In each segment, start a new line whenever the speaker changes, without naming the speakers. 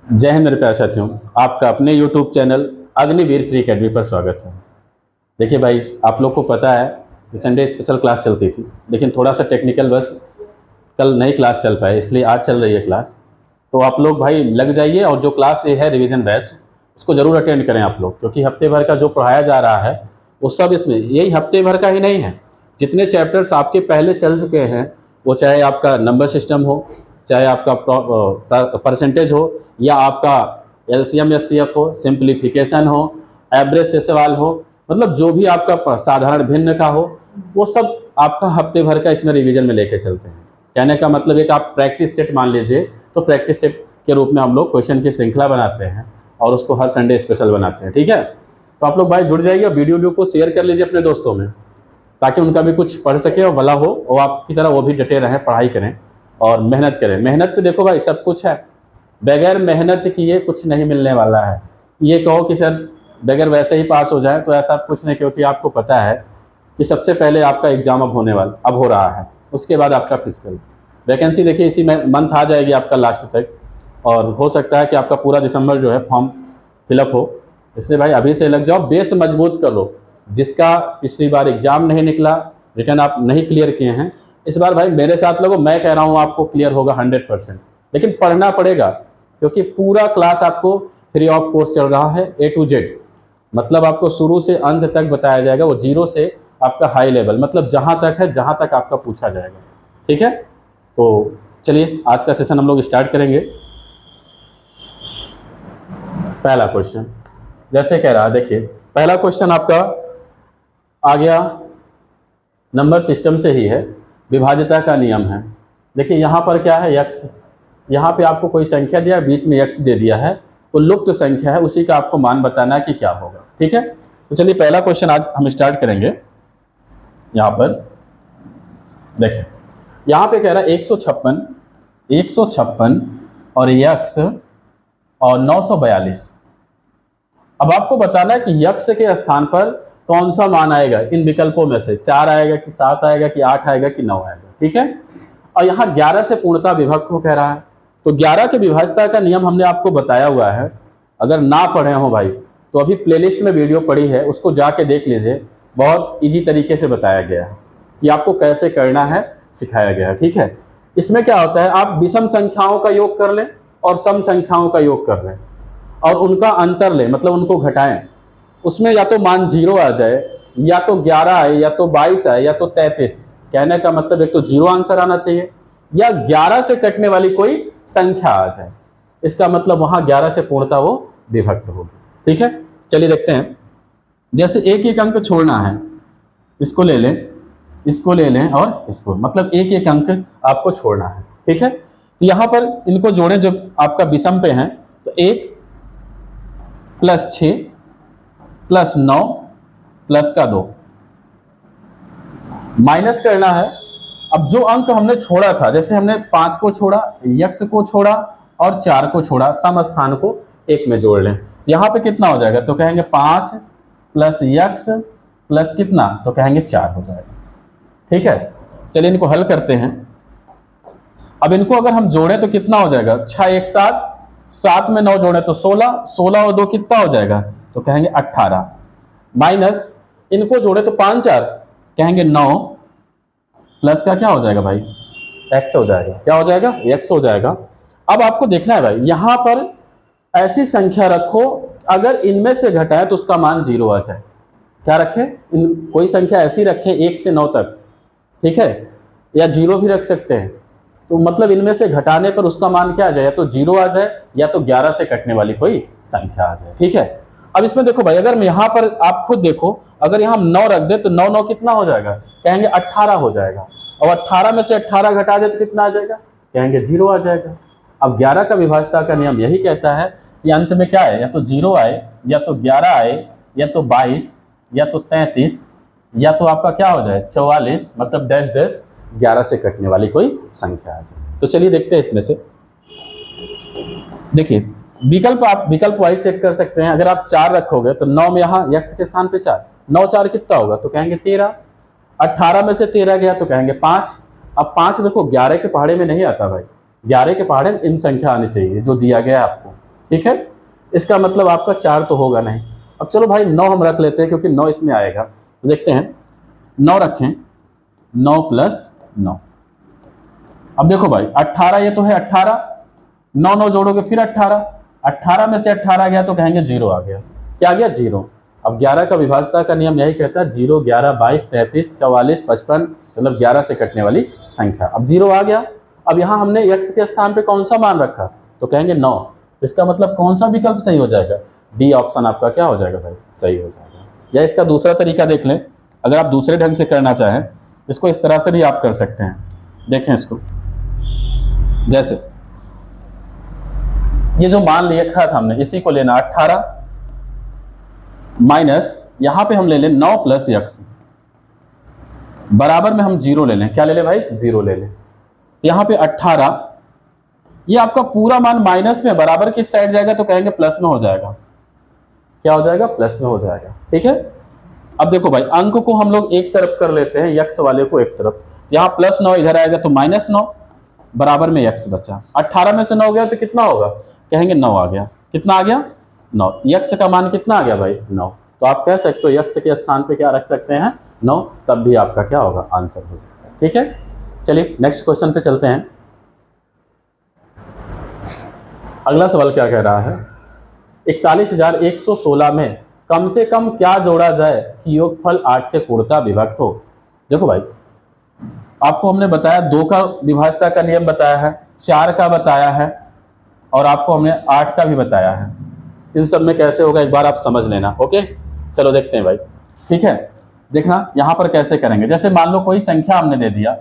जय हिंद मेरे प्यारे साथियों, आपका अपने YouTube channel Agniveer free academy पर स्वागत है। देखिए भाई, आप लोग को पता है कि संडे स्पेशल क्लास चलती थी, लेकिन थोड़ा सा टेक्निकल बस कल नई क्लास चल पाए, इसलिए आज चल रही है क्लास। तो आप लोग भाई लग जाइए और जो क्लास ये है रिवीजन बैच, उसको ज़रूर अटेंड करें आप लोग, क्योंकि हफ्ते भर का जो पढ़ाया जा रहा है वो सब इसमें, यही हफ्ते भर का ही नहीं है। जितने चैप्टर्स आपके पहले चल चुके हैं, वो चाहे आपका नंबर सिस्टम हो, चाहे आपका परसेंटेज हो, या आपका एलसीएम एचसीएफ हो, सिंप्लीफिकेशन हो, एवरेज से सवाल हो, मतलब जो भी आपका साधारण भिन्न का हो, वो सब आपका हफ्ते भर का इसमें रिवीजन में लेके चलते हैं। कहने का मतलब एक आप प्रैक्टिस सेट मान लीजिए, तो प्रैक्टिस सेट के रूप में हम लोग क्वेश्चन की श्रृंखला बनाते हैं और उसको हर संडे स्पेशल बनाते हैं। ठीक है, तो आप लोग भाई जुड़ जाइए और वीडियो को शेयर कर लीजिए अपने दोस्तों में, ताकि उनका भी कुछ पढ़ सके और भला हो, और आपकी तरह वो भी डटे रहें, पढ़ाई करें और मेहनत करें। मेहनत पे देखो भाई सब कुछ है, बगैर मेहनत किए कुछ नहीं मिलने वाला है। ये कहो कि सर बगैर वैसे ही पास हो जाए, तो ऐसा कुछ नहीं, क्योंकि आपको पता है कि सबसे पहले आपका एग्जाम अब हो रहा है, उसके बाद आपका फिजिकल। वैकेंसी देखिए इसी मंथ आ जाएगी आपका लास्ट तक, और हो सकता है कि आपका पूरा दिसंबर जो है फॉर्म फिलअप हो। इसलिए भाई अभी से लग जाओ, बेस मजबूत कर लो। जिसका पिछली बार एग्जाम नहीं निकला, रिटर्न आप नहीं क्लियर किए हैं, इस बार भाई मेरे साथ लगो, मैं कह रहा हूँ आपको क्लियर होगा 100%। लेकिन पढ़ना पड़ेगा, क्योंकि पूरा क्लास आपको फ्री ऑफ कोर्स चल रहा है, A to Z। मतलब आपको शुरू से अंत तक बताया जाएगा, वो जीरो से आपका हाई लेवल, मतलब जहाँ तक है, जहाँ तक आपका पूछा जाएगा। ठीक है, तो चलिए आज का सेशन हम लोग स्टार्ट करेंगे। पहला क्वेश्चन जैसे कह रहा है, देखिए पहला क्वेश्चन आपका आ गया, नंबर सिस्टम से ही है, विभाज्यता का नियम है। देखिए यहाँ पर क्या है, यक्स, यहाँ पे आपको कोई संख्या दिया, बीच में यक्स दे दिया है, तो लुप्त संख्या है, उसी का आपको मान बताना है कि क्या होगा। ठीक है, तो चलिए पहला क्वेश्चन आज हम स्टार्ट करेंगे। यहाँ पर देखिए, यहाँ पे कह रहा है 156 और यक्स और 942। अब आपको बताना है कि यक्स के स्थान पर कौन सा मान आएगा इन विकल्पों में से, 4 आएगा कि 7 आएगा कि 8 आएगा कि 9 आएगा। ठीक है, और यहाँ 11 से पूर्णतः विभक्त हो कह रहा है, तो 11 के विभाज्यता का नियम हमने आपको बताया हुआ है। अगर ना पढ़े हो भाई, तो अभी प्लेलिस्ट में वीडियो पड़ी है, उसको जाके देख लीजिए, बहुत इजी तरीके से बताया गया है कि आपको कैसे करना है, सिखाया गया है। ठीक है, इसमें क्या होता है, आप विषम संख्याओं का योग कर लें और सम संख्याओं का योग कर लें और उनका अंतर लें, मतलब उनको घटाएं। उसमें या तो मान 0 आ जाए, या तो 11 आए, या तो 22 आए, या तो 33। कहने का मतलब एक तो 0 आंसर आना चाहिए, या 11 से कटने वाली कोई संख्या आ जाए। इसका मतलब वहां 11 से पूर्णतः वो विभक्त होगी। ठीक है, चलिए देखते हैं। जैसे एक एक अंक छोड़ना है, इसको ले लें, इसको ले लें और इसको, मतलब एक एक अंक आपको छोड़ना है। ठीक है, तो यहां पर इनको जोड़ें, जब आपका विषम पे हैं, तो 1 + 6 + 9 + 2 माइनस करना है। अब जो अंक हमने छोड़ा था, जैसे हमने 5 को छोड़ा, यक्स को छोड़ा और 4 को छोड़ा, सम स्थान को 1 में जोड़ लें। यहाँ पे कितना हो जाएगा, तो कहेंगे 5 + यक्स प्लस कितना, तो कहेंगे 4 हो जाएगा। ठीक है, चलिए इनको हल करते हैं। अब इनको अगर हम जोड़ें तो कितना हो जाएगा, 6 1 7, 7 में 9 जोड़े तो 16, 16 और 2 कितना हो जाएगा, तो कहेंगे 18, माइनस इनको जोड़े तो 5 4, कहेंगे 9, प्लस का क्या हो जाएगा भाई, एक्स हो जाएगा। क्या हो जाएगा, एक्स हो जाएगा। अब आपको देखना है भाई, यहां पर ऐसी संख्या रखो, अगर इनमें से घटाए तो उसका मान 0 आ जाए। क्या रखें, कोई संख्या ऐसी रखें 1 से 9 तक, ठीक है, या 0 भी रख सकते हैं, तो मतलब इनमें से घटाने पर उसका मान क्या आ जाए, या तो 0 आ जाए, या तो 11 से कटने वाली कोई संख्या आ जाए। ठीक है, अब इसमें देखो भाई, अगर यहाँ पर आप खुद देखो, अगर यहाँ हम 9 रख दे तो 9 9 कितना हो जाएगा, कहेंगे 18 हो जाएगा, और 18 में से 18 घटा दे तो कितना आ जाएगा, कहेंगे 0 आ जाएगा। अब 11 का विभाज्यता का नियम यही कहता है कि अंत में क्या है, या तो 0 आए, या तो 11 आए, या तो 22, या तो 33, या तो आपका क्या हो जाए 44, मतलब डैश डैश 11 से कटने वाली कोई संख्या आ जाए। तो चलिए देखते हैं इसमें से। देखिए विकल्प, आप विकल्प वाइज चेक कर सकते हैं। अगर आप 4 रखोगे तो 9 में यहाँ यक्स के स्थान पे 4, 9 4 कितना होगा, तो कहेंगे 13, 18 में से 13 गया तो कहेंगे 5। अब 5 देखो 11 के पहाड़े में नहीं आता भाई, 11 के पहाड़े में इन संख्या आनी चाहिए जो दिया गया है आपको, ठीक है, इसका मतलब आपका 4 तो होगा नहीं। अब चलो भाई 9 हम रख लेते हैं क्योंकि 9 इसमें आएगा, तो देखते हैं 9 रखें, 9 प्लस 9। अब देखो भाई 18 ये तो है 18, 9 9 जोड़ोगे फिर 18, 18 में से 18 गया तो कहेंगे 0 आ गया। क्या आ गया? 0। अब 11 का विभाज्यता का नियम यही कहता है 0, 11, 22, 33, 44, 55, मतलब 11 से कटने वाली संख्या। अब 0 आ गया। अब यहाँ हमने x के स्थान पे कौन सा मान रखा? तो कहेंगे 9। इसका मतलब कौन सा विकल्प सही हो जाएगा? डी ऑप्शन आपका क्या हो जाएगा भाई? सही हो जाएगा। या इसका दूसरा तरीका देख लें, अगर आप दूसरे ढंग से करना चाहें, इसको इस तरह से भी आप कर सकते हैं। देखें इसको, जैसे ये जो मान लिया था हमने, इसी को लेना 18 माइनस यहां पे हम ले लें 9 प्लस x, बराबर में हम 0 ले लें। क्या ले लें भाई? 0 ले लें। तो यहां पे 18, ये आपका पूरा मान माइनस में, बराबर किस साइड जाएगा? तो कहेंगे प्लस में हो जाएगा। क्या हो जाएगा? प्लस में हो जाएगा। ठीक है। अब देखो भाई अंक को हम लोग एक तरफ कर लेते हैं, x वाले को एक तरफ। यहाँ प्लस 9 इधर आएगा तो माइनस 9, बराबर में x बचा। 18 में से 9 गया तो कितना होगा? कहेंगे 9 आ गया। कितना आ गया? 9। x का मान कितना आ गया भाई? 9। तो आप कह सकते हो x के स्थान पे क्या रख सकते हैं? 9, तब भी आपका क्या होगा? आंसर हो सकता है। ठीक है, चलिए नेक्स्ट क्वेश्चन पे चलते हैं। अगला सवाल क्या कह रहा है? 41,116 में कम से कम क्या जोड़ा जाए कि योगफल 8 से पूर्णतः विभक्त हो? देखो भाई आपको हमने बताया 2 का विभाज्यता का नियम बताया है, 4 का बताया है, और आपको हमने 8 का भी बताया है। इन सब में कैसे होगा एक बार आप समझ लेना। ओके, चलो देखते हैं भाई। ठीक है, देखना यहां पर कैसे करेंगे। जैसे मान लो कोई संख्या हमने दे दिया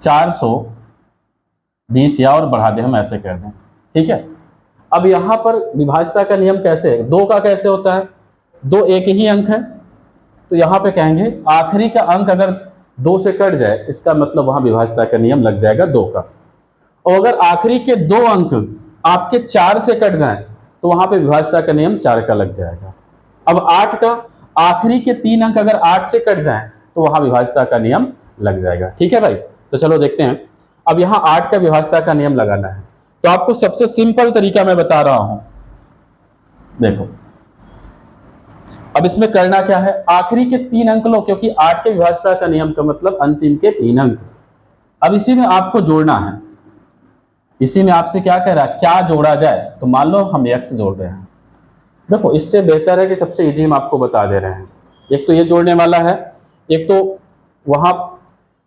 420, या और बढ़ा दे हम ऐसे कर दें। ठीक है, अब यहां पर विभाज्यता का नियम कैसे है? 2 का कैसे होता है? 2 एक ही अंक है, तो यहां पे कहेंगे आखिरी का अंक अगर 2 से कट जाए, इसका मतलब वहां विभाज्यता का नियम लग जाएगा 2 का। और अगर आखिरी के 2 अंक आपके 4 से कट जाएं, तो वहां पे विभाज्यता का नियम 4 का लग जाएगा। अब 8 का आखिरी के 3 अंक अगर 8 से कट जाएं, तो वहां विभाज्यता का नियम लग जाएगा। ठीक है भाई, तो चलो देखते हैं। अब यहां 8 का विभाज्यता का नियम लगाना है, तो आपको सबसे सिंपल तरीका मैं बता रहा हूं। देखो अब इसमें करना क्या है? आखिरी के 3 अंक लो, क्योंकि 8 के विभाज्यता का नियम का मतलब अंतिम के 3 अंक। अब इसी में आपको जोड़ना है। इसी में आपसे क्या कह रहा है? क्या जोड़ा जाए? तो मान लो हम x जोड़ रहे हैं। देखो इससे बेहतर है कि सबसे इजी हम आपको बता दे रहे हैं। एक तो ये जोड़ने वाला है, एक तो वहां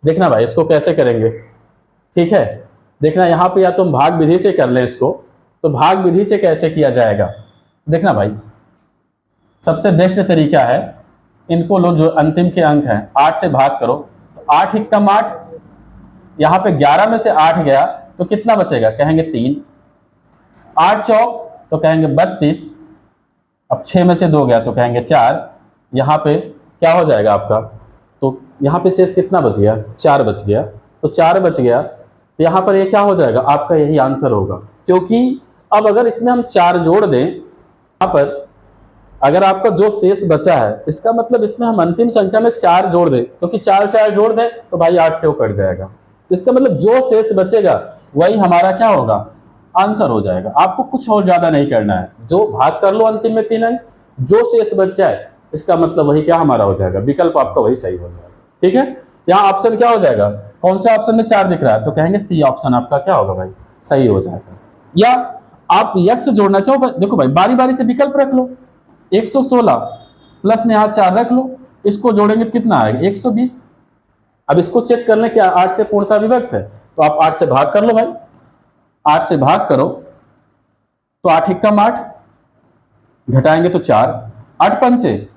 देखना भाई इसको कैसे करेंगे। ठीक है, देखना यहाँ पे या तो हम भाग विधि से कर लें इसको, तो भाग विधि से कैसे किया जाएगा देखना भाई। सबसे बेस्ट तरीका है, इनको लो जो अंतिम के अंक हैं, 8 से भाग करो, तो 8 एकम 8, यहाँ पे 11 में से 8 गया तो कितना बचेगा? कहेंगे 3। 8 चौक तो कहेंगे 32। अब 6 में से 2 गया तो कहेंगे 4। यहाँ पे क्या हो जाएगा आपका? तो यहाँ पे शेष कितना बच गया? 4 बच गया। तो 4 बच गया, तो यहाँ पर ये क्या हो जाएगा? आपका यही आंसर होगा। क्योंकि अब अगर इसमें हम 4 जोड़ दें, यहाँ पर अगर आपका जो शेष बचा है, इसका मतलब इसमें हम अंतिम संख्या में 4 जोड़ दें, क्योंकि 4 4 जोड़ दें तो भाई 8 से वो कट जाएगा। तो इसका मतलब जो शेष बचेगा वही हमारा क्या होगा? आंसर हो जाएगा। आपको कुछ और ज्यादा नहीं करना है, जो भाग कर लो अंतिम में 3 अंक, जो शेष बच जाए इसका मतलब वही क्या हमारा हो जाएगा? विकल्प आपका वही सही हो जाएगा। ठीक है, यहाँ ऑप्शन क्या हो जाएगा? कौन सा ऑप्शन में 4 दिख रहा है? तो कहेंगे सी ऑप्शन आपका क्या होगा भाई? सही हो जाएगा। या आप x जोड़ना चाहो, देखो भाई बारी बारी से विकल्प रख लो। 116 प्लस में यहाँ 4 रख लो, इसको जोड़ेंगे तो कितना आएगा? 120। अब इसको चेक कर लें क्या 8 से पूर्णतः विभक्त है, तो आप 8 से भाग कर लो भाई। 8 से भाग करो तो 8 एकम 8, घटाएंगे तो 4, 8 पंचे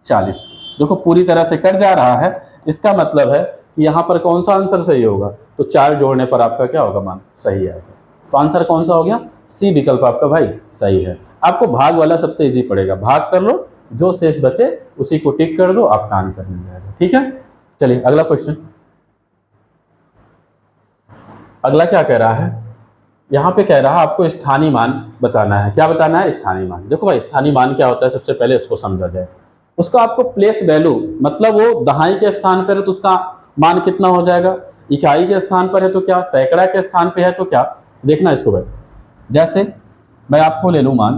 40। देखो पूरी तरह से कट जा रहा है, इसका मतलब है कि यहाँ पर कौन सा आंसर सही होगा? तो 4 जोड़ने पर आपका क्या होगा? मान सही आएगा। तो आंसर कौन सा हो गया? सी विकल्प आपका भाई सही है। आपको भाग वाला सबसे इजी पड़ेगा, भाग कर लो, जो शेष बचे उसी को टिक कर दो, आपका आंसर मिल जाएगा। ठीक है, चलिए अगला क्वेश्चन। अगला क्या कह रहा है? यहाँ पे कह रहा है आपको स्थानीय मान बताना है। क्या बताना है? स्थानीय मान। देखो भाई स्थानीय मान क्या होता है, सबसे पहले उसको समझा जाए। उसका आपको प्लेस वैल्यू, मतलब वो दहाई के स्थान पर है तो उसका मान कितना हो जाएगा, इकाई के स्थान पर है तो क्या, सैकड़ा के स्थान पर है तो क्या। देखना इसको भाई, जैसे मैं आपको ले लूं मान,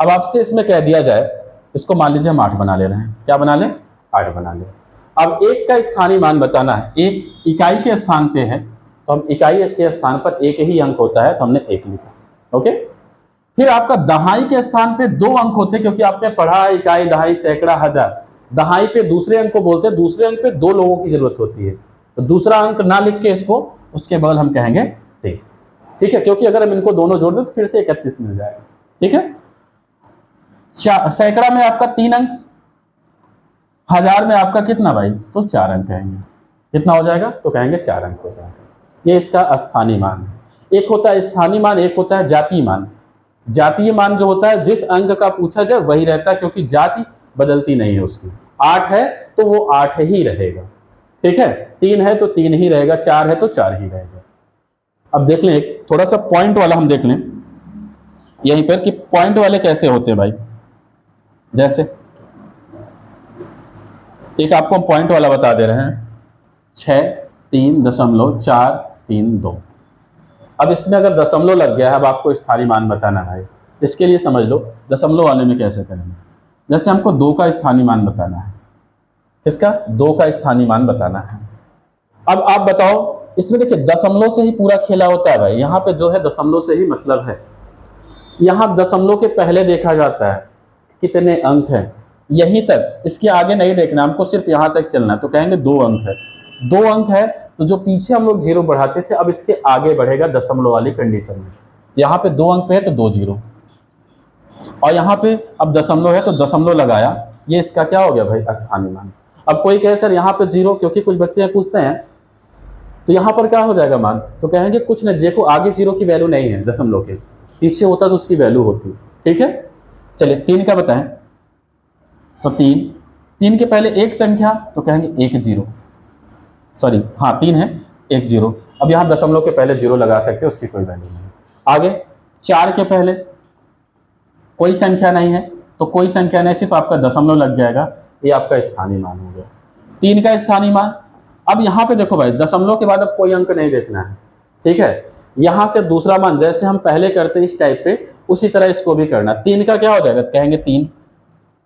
अब आपसे इसमें कह दिया जाए, इसको मान लीजिए हम 8 बना ले रहे हैं, क्या बना लें, 8 बना लें। अब एक का स्थानीय मान बताना है, एक इकाई के स्थान पे है तो हम इकाई के स्थान पर एक ही अंक होता है तो हमने 1 लिखा, ओके। फिर आपका दहाई के स्थान पे 2 अंक होते हैं, क्योंकि आपने पढ़ा है इकाई, दहाई, सैकड़ा, हजार। दहाई पे दूसरे अंक को बोलते हैं, दूसरे अंक पे 2 लोगों की जरूरत होती है, तो दूसरा अंक ना लिख के इसको उसके बगल हम कहेंगे 23, ठीक है, क्योंकि अगर हम इनको दोनों जोड़ दें तो फिर से 31 मिल जाएगा, ठीक है। सैकड़ा में आपका 3 अंक, हजार में आपका कितना भाई, तो 4 अंक कहेंगे, कितना हो जाएगा, तो कहेंगे 4 अंक हो जाएगा। ये इसका स्थानीय मान है। एक होता है स्थानीय मान, एक होता है जातीय मान। जातीय मान जो होता है जिस अंक का पूछा जाए वही रहता है, क्योंकि जाति बदलती नहीं है उसकी। 8 है तो वो 8 ही रहेगा, ठीक है। 3 है तो 3 ही रहेगा, 4 है तो 4 ही रहेगा। अब देख लें एक थोड़ा सा पॉइंट वाला हम देख लें यहीं पर कि पॉइंट वाले कैसे होते हैं भाई। जैसे एक आपको हम पॉइंट वाला बता दे रहे हैं, 6.3.432। अब इसमें अगर दशमलव लग गया है, अब आपको स्थानीय मान बताना है, इसके लिए समझ लो दशमलव वाले में कैसे करेंगे। जैसे हमको 2 का स्थानीय मान बताना है, किसका, 2 का स्थानीय मान बताना है। अब आप बताओ, इसमें देखिए दशमलव से ही पूरा खेला होता है भाई, यहाँ पे जो है दशमलव से ही मतलब है। यहाँ दशमलव के पहले देखा जाता है कितने अंक हैं, यहीं तक, इसके आगे नहीं देखना, हमको सिर्फ यहाँ तक चलना है, तो कहेंगे 2 अंक है। 2 अंक है तो जो पीछे हम लोग 0 बढ़ाते थे अब इसके आगे बढ़ेगा दशमलव वाली कंडीशन में, तो यहाँ पे 2 अंक पे है तो 2 0, और यहाँ पे अब दशमलव है तो दशमलव लगाया, ये इसका क्या हो गया भाई, स्थानीय मान। अब कोई कहे सर यहाँ पे 0, क्योंकि कुछ बच्चे पूछते हैं तो यहाँ पर क्या हो जाएगा मान, तो कहेंगे कुछ नहीं, देखो आगे 0 की वैल्यू नहीं है दशमलव के, पीछे होता तो उसकी वैल्यू होती, ठीक है। चलिए 3 का बताएं, तो 3 के पहले एक संख्या तो कहेंगे 1 0, सॉरी हाँ 3 है 1 0। अब यहाँ दशमलव के पहले 0 लगा सकते हैं, उसकी कोई वैल्यू नहीं। आगे 4 के पहले कोई संख्या नहीं है, तो कोई संख्या नहीं, सिर्फ आपका दशमलव लग जाएगा, ये आपका स्थानीय मान हो गया। 3 का स्थानीय मान, अब यहाँ पे देखो भाई दशमलव के बाद अब कोई अंक नहीं देखना है, ठीक है। यहाँ से दूसरा मान जैसे हम पहले करते इस टाइप पे, उसी तरह इसको भी करना। 3 का क्या हो जाएगा, कहेंगे 3।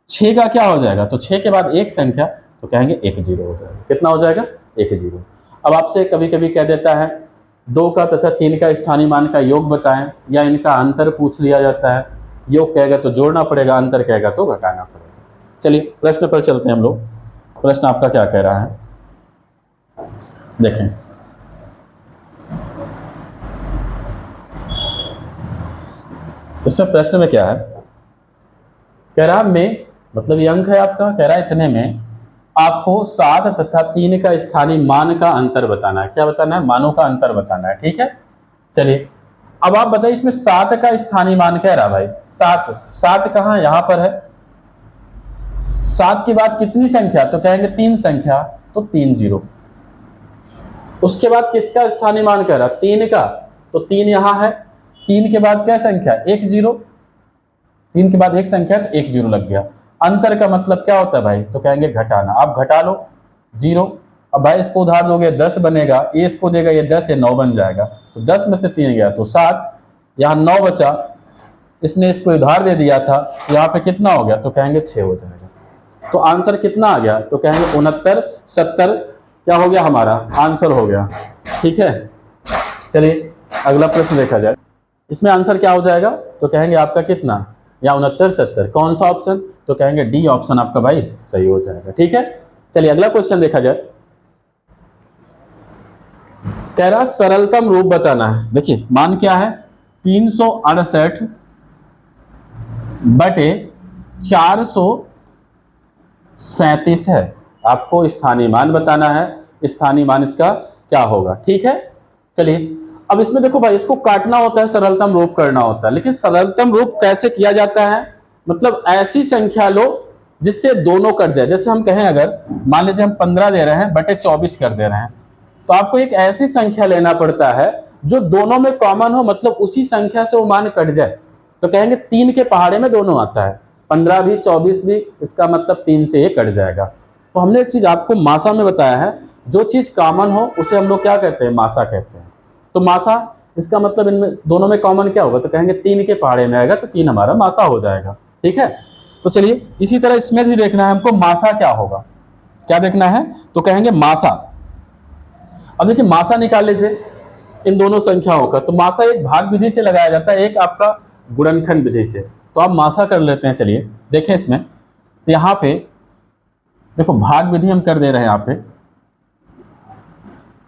6 का क्या हो जाएगा, तो 6 के बाद एक संख्या तो कहेंगे 1 0 हो जाएगा, कितना हो जाएगा, 1 0। अब आपसे कभी कभी कह देता है 2 का तथा 3 का स्थानीय मान का योग बताएं, या इनका अंतर पूछ लिया जाता है। योग कहेगा तो जोड़ना पड़ेगा, अंतर कहेगा तो घटाना पड़ेगा। चलिए प्रश्न पर चलते हैं हम लोग, प्रश्न आपका क्या कह रहा है देखें। इसमें प्रश्न में क्या है, कह रहा में, मतलब ये अंक है आपका, कह रहा है इतने में आपको 7 तथा 3 का स्थानीय मान का अंतर बताना है। क्या बताना है, मानों का अंतर बताना है, ठीक है। चलिए अब आप बताइए, इसमें 7 का स्थानीय मान कह रहा भाई, 7 कहाँ, यहां पर है। 7 के बाद कितनी संख्या, तो कहेंगे 3 संख्या, तो 3 0। उसके बाद किसका स्थानीय मान कह रहा, 3 का, तो 3 यहां है। 3 के बाद क्या संख्या, 1 0। 3 के बाद एक संख्या तो 1 0 लग गया। अंतर का मतलब क्या होता है भाई, तो कहेंगे घटाना। आप घटा लो 0, अब भाई इसको उधार दोगे 10 बनेगा, ये इसको देगा ये 10, ये 9 बन जाएगा, तो 10 में से 3 गया तो 7, यहाँ 9 बचा, इसने इसको उधार दे दिया था, यहाँ पे कितना हो गया, तो कहेंगे 6 हो जाएगा। तो आंसर कितना आ गया, तो कहेंगे 69 70 क्या हो गया, हमारा आंसर हो गया, ठीक है। चलिए अगला प्रश्न देखा जाए, इसमें आंसर क्या हो जाएगा, तो कहेंगे आपका कितना, या 69 70, कौन सा ऑप्शन, तो कहेंगे डी ऑप्शन आपका भाई सही हो जाएगा, ठीक है। चलिए अगला क्वेश्चन देखा जाए, कह रहा सरलतम रूप बताना है। देखिए मान क्या है, 368 बटे 437 है। आपको स्थानीय मान बताना है, स्थानीय मान इसका क्या होगा, ठीक है। चलिए अब इसमें देखो भाई, इसको काटना होता है, सरलतम रूप करना होता है, लेकिन सरलतम रूप कैसे किया जाता है, मतलब ऐसी संख्या लो जिससे दोनों कट जाए। जैसे हम कहें, अगर मान लीजिए हम 15 दे रहे हैं बटे 24 कर दे रहे हैं, तो आपको एक ऐसी संख्या लेना पड़ता है जो दोनों में कॉमन हो, मतलब उसी संख्या से वो मान कट जाए। तो कहेंगे 3 के पहाड़े में दोनों आता है, 15 भी 24 भी, इसका मतलब 3 से ये कट जाएगा। तो हमने एक चीज आपको मासा में बताया है, जो चीज कॉमन हो उसे हम लोग क्या कहते हैं, मासा कहते हैं। तो मासा इसका मतलब इनमें दोनों में कॉमन क्या होगा, तो कहेंगे 3 के पहाड़े में आएगा तो 3 हमारा मासा हो जाएगा। ठीक है, तो चलिए इसी तरह इसमें भी देखना है हमको मासा क्या होगा, क्या देखना है, तो कहेंगे मासा। अब देखिए मासा निकाल लीजिए इन दोनों संख्याओं का, तो मासा एक भाग विधि से लगाया जाता है, एक आपका गुणनखंड विधि से। तो आप मासा कर लेते हैं, चलिए देखें इसमें, तो यहाँ पे देखो भाग विधि हम कर दे रहे हैं, यहाँ पे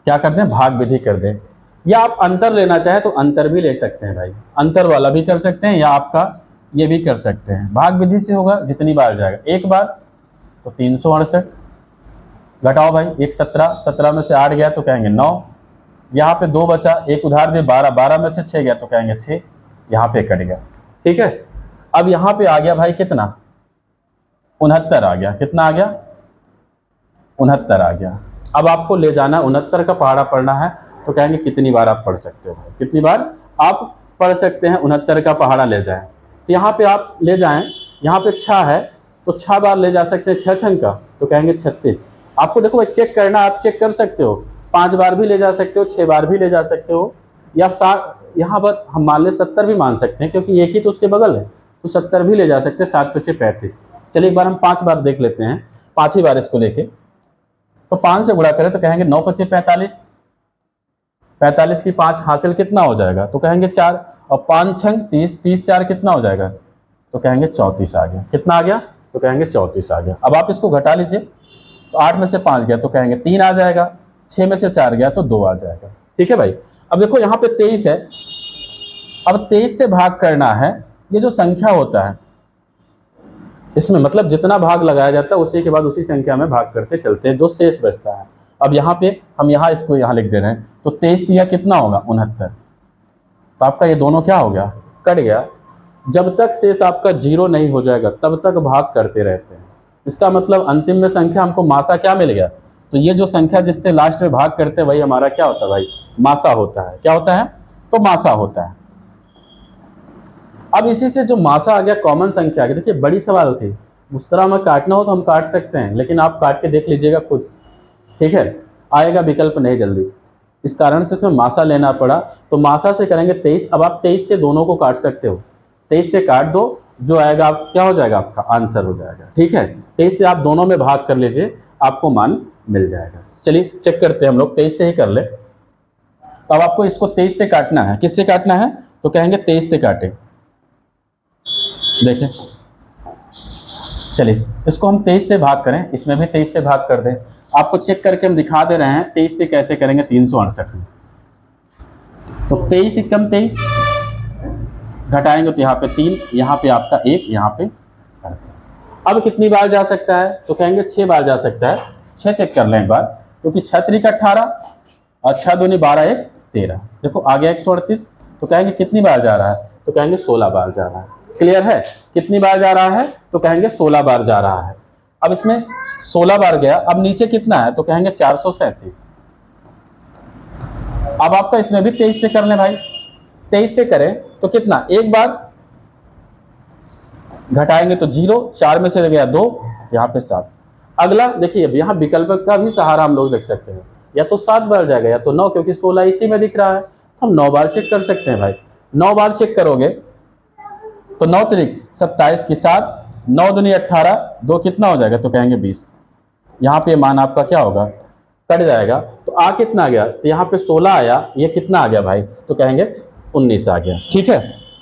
क्या कर दें, भाग विधि कर दें, या आप अंतर लेना चाहे तो अंतर भी ले सकते हैं भाई, अंतर वाला भी कर सकते हैं, या आपका ये भी कर सकते हैं। भाग विधि से होगा जितनी बार जाएगा, एक बार तो 368, घटाओ भाई, एक 17, 17 में से 8 गया तो कहेंगे 9, यहाँ पे 2 बचा, एक उधार दे 12, 12 में से 6 गया तो कहेंगे 6, यहाँ पे कट गया। ठीक है, अब यहाँ पे आ गया भाई कितना, 69 आ गया, कितना आ गया, 69 आ गया। अब आपको ले जाना 69 का पहाड़ा पढ़ना है, तो कहेंगे कितनी बार आप पढ़ सकते हो, कितनी बार आप पढ़ सकते हैं 69 का पहाड़ा ले जाएं। तो यहाँ पे आप ले जाएं, यहाँ पे 6 है तो 6 बार ले जा सकते हैं, 6 छंग का तो कहेंगे 36। आपको देखो भाई चेक करना, आप चेक कर सकते हो, 5 बार भी ले जा सकते हो, 6 बार भी ले जा सकते हो, या 7, यहाँ पर हम मान ले 70 भी मान सकते हैं क्योंकि एक ही तो उसके बगल है, तो 70 भी ले जा सकते हैं, 7 × 5 = 35। चलिए एक बार हम 5 बार देख लेते हैं, 5 ही बार इसको लेके, तो 5 से गुणा करें तो कहेंगे 9 × 5 = 45, 45 की 5 हासिल कितना हो जाएगा, तो कहेंगे 4, और 5 छंग 30, 30 4 कितना हो जाएगा, तो कहेंगे 34 आ गया, कितना आ गया, तो कहेंगे 34 आ गया। अब आप इसको घटा लीजिए, तो 8 में से 5 गया तो कहेंगे 3 आ जाएगा, 6 में से 4 गया तो 2 आ जाएगा। ठीक है भाई, अब देखो यहाँ पे 23 है, अब 23 से भाग करना है, ये जो संख्या होता है इसमें मतलब जितना भाग लगाया जाता है उसी के बाद उसी संख्या में भाग करते चलते हैं, जो शेष बचता है। अब यहाँ पे हम यहाँ इसको यहाँ लिख दे रहे हैं, तो 23 दिया कितना होगा, 69, तो आपका ये दोनों क्या हो गया, कट गया। जब तक शेष आपका 0 नहीं हो जाएगा तब तक भाग करते रहते हैं। इसका मतलब अंतिम में संख्या हमको मासा क्या मिल गया, तो ये जो संख्या जिससे लास्ट में भाग करते हैं वही हमारा क्या होता है भाई, मासा होता है। क्या होता है, तो मासा होता है। अब इसी से जो मासा आ गया, कॉमन संख्या आ गई। देखिए बड़ी सवाल थी, उस तरह हमें काटना हो तो हम काट सकते हैं, लेकिन आप काट के देख लीजिएगा खुद, ठीक है, आएगा विकल्प नहीं जल्दी, इस कारण से इसमें मासा लेना पड़ा। तो मासा से करेंगे 23। अब आप 23 से दोनों को काट सकते हो, 23 से काट दो, जो आएगा आप क्या हो जाएगा, आपका आंसर हो जाएगा। ठीक है, 23 से आप दोनों में भाग कर लीजिए, आपको मान मिल जाएगा। चलिए चेक करते हैं हम लोग, 23 से ही कर ले। तो अब आपको इसको 23 से काटना है, किससे काटना है, तो कहेंगे 23 से काटे। देखें, चलिए इसको हम 23 से भाग करें, इसमें भी 23 से भाग कर दें। आपको चेक करके हम दिखा दे रहे हैं 23 से कैसे करेंगे, 368 में। तो 23 × 23 घटाएंगे तो यहाँ पे 3, यहाँ पे आपका 1, यहाँ पे 38। अब कितनी बार जा सकता है, तो कहेंगे 6 बार जा सकता है। 6 चेक कर लें एक बार, क्योंकि 6 × 3 = 18 और 6 दूनी 12 1 13। देखो आ गया 138, तो कहेंगे कितनी बार जा रहा है, तो कहेंगे 16 बार जा रहा है। क्लियर है, कितनी बार जा रहा है, तो कहेंगे 16 बार जा रहा है। अब इसमें 16 बार गया, अब नीचे कितना है, तो कहेंगे 437। अब आपका इसमें भी 23 से कर लें भाई, 23 से करें तो कितना, एक बार घटाएंगे तो 0, 4 में से गया 2, यहाँ पे 7। अगला देखिए, अब यहाँ विकल्प का भी सहारा हम लोग देख सकते हैं, या तो 7 बार जाएगा या तो 9, क्योंकि 16 इसी में दिख रहा है, तो हम 9 बार चेक कर सकते हैं भाई। 9 बार चेक करोगे तो 9 त्रिक 27 की 7, 9 दूनी 18, 2 कितना हो जाएगा, तो कहेंगे 20। यहाँ पे मान आपका क्या होगा, कट जाएगा, तो आ कितना गया, तो यहाँ पे 16 आया, ये कितना आ गया भाई, तो कहेंगे 19 आ गया। ठीक है,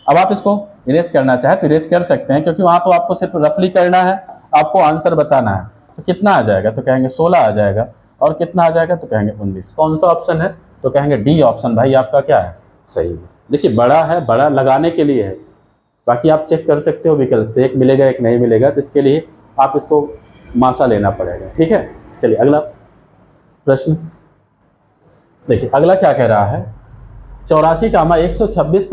अब आप इसको इरेज करना चाहे तो इरेज कर सकते हैं, क्योंकि वहाँ तो आपको सिर्फ रफली करना है, आपको आंसर बताना है। तो कितना आ जाएगा, तो कहेंगे 16 आ जाएगा, और कितना आ जाएगा, तो कहेंगे 19। कौन सा ऑप्शन है, तो कहेंगे डी ऑप्शन भाई आपका क्या है, सही है। देखिए बड़ा है, बड़ा लगाने के लिए है, बाकी आप चेक कर सकते हो विकल्प से, एक मिलेगा एक नहीं मिलेगा, तो इसके लिए आप इसको मासा लेना पड़ेगा। ठीक है, चलिए अगला प्रश्न देखिए, अगला क्या कह रहा है, 84, 126,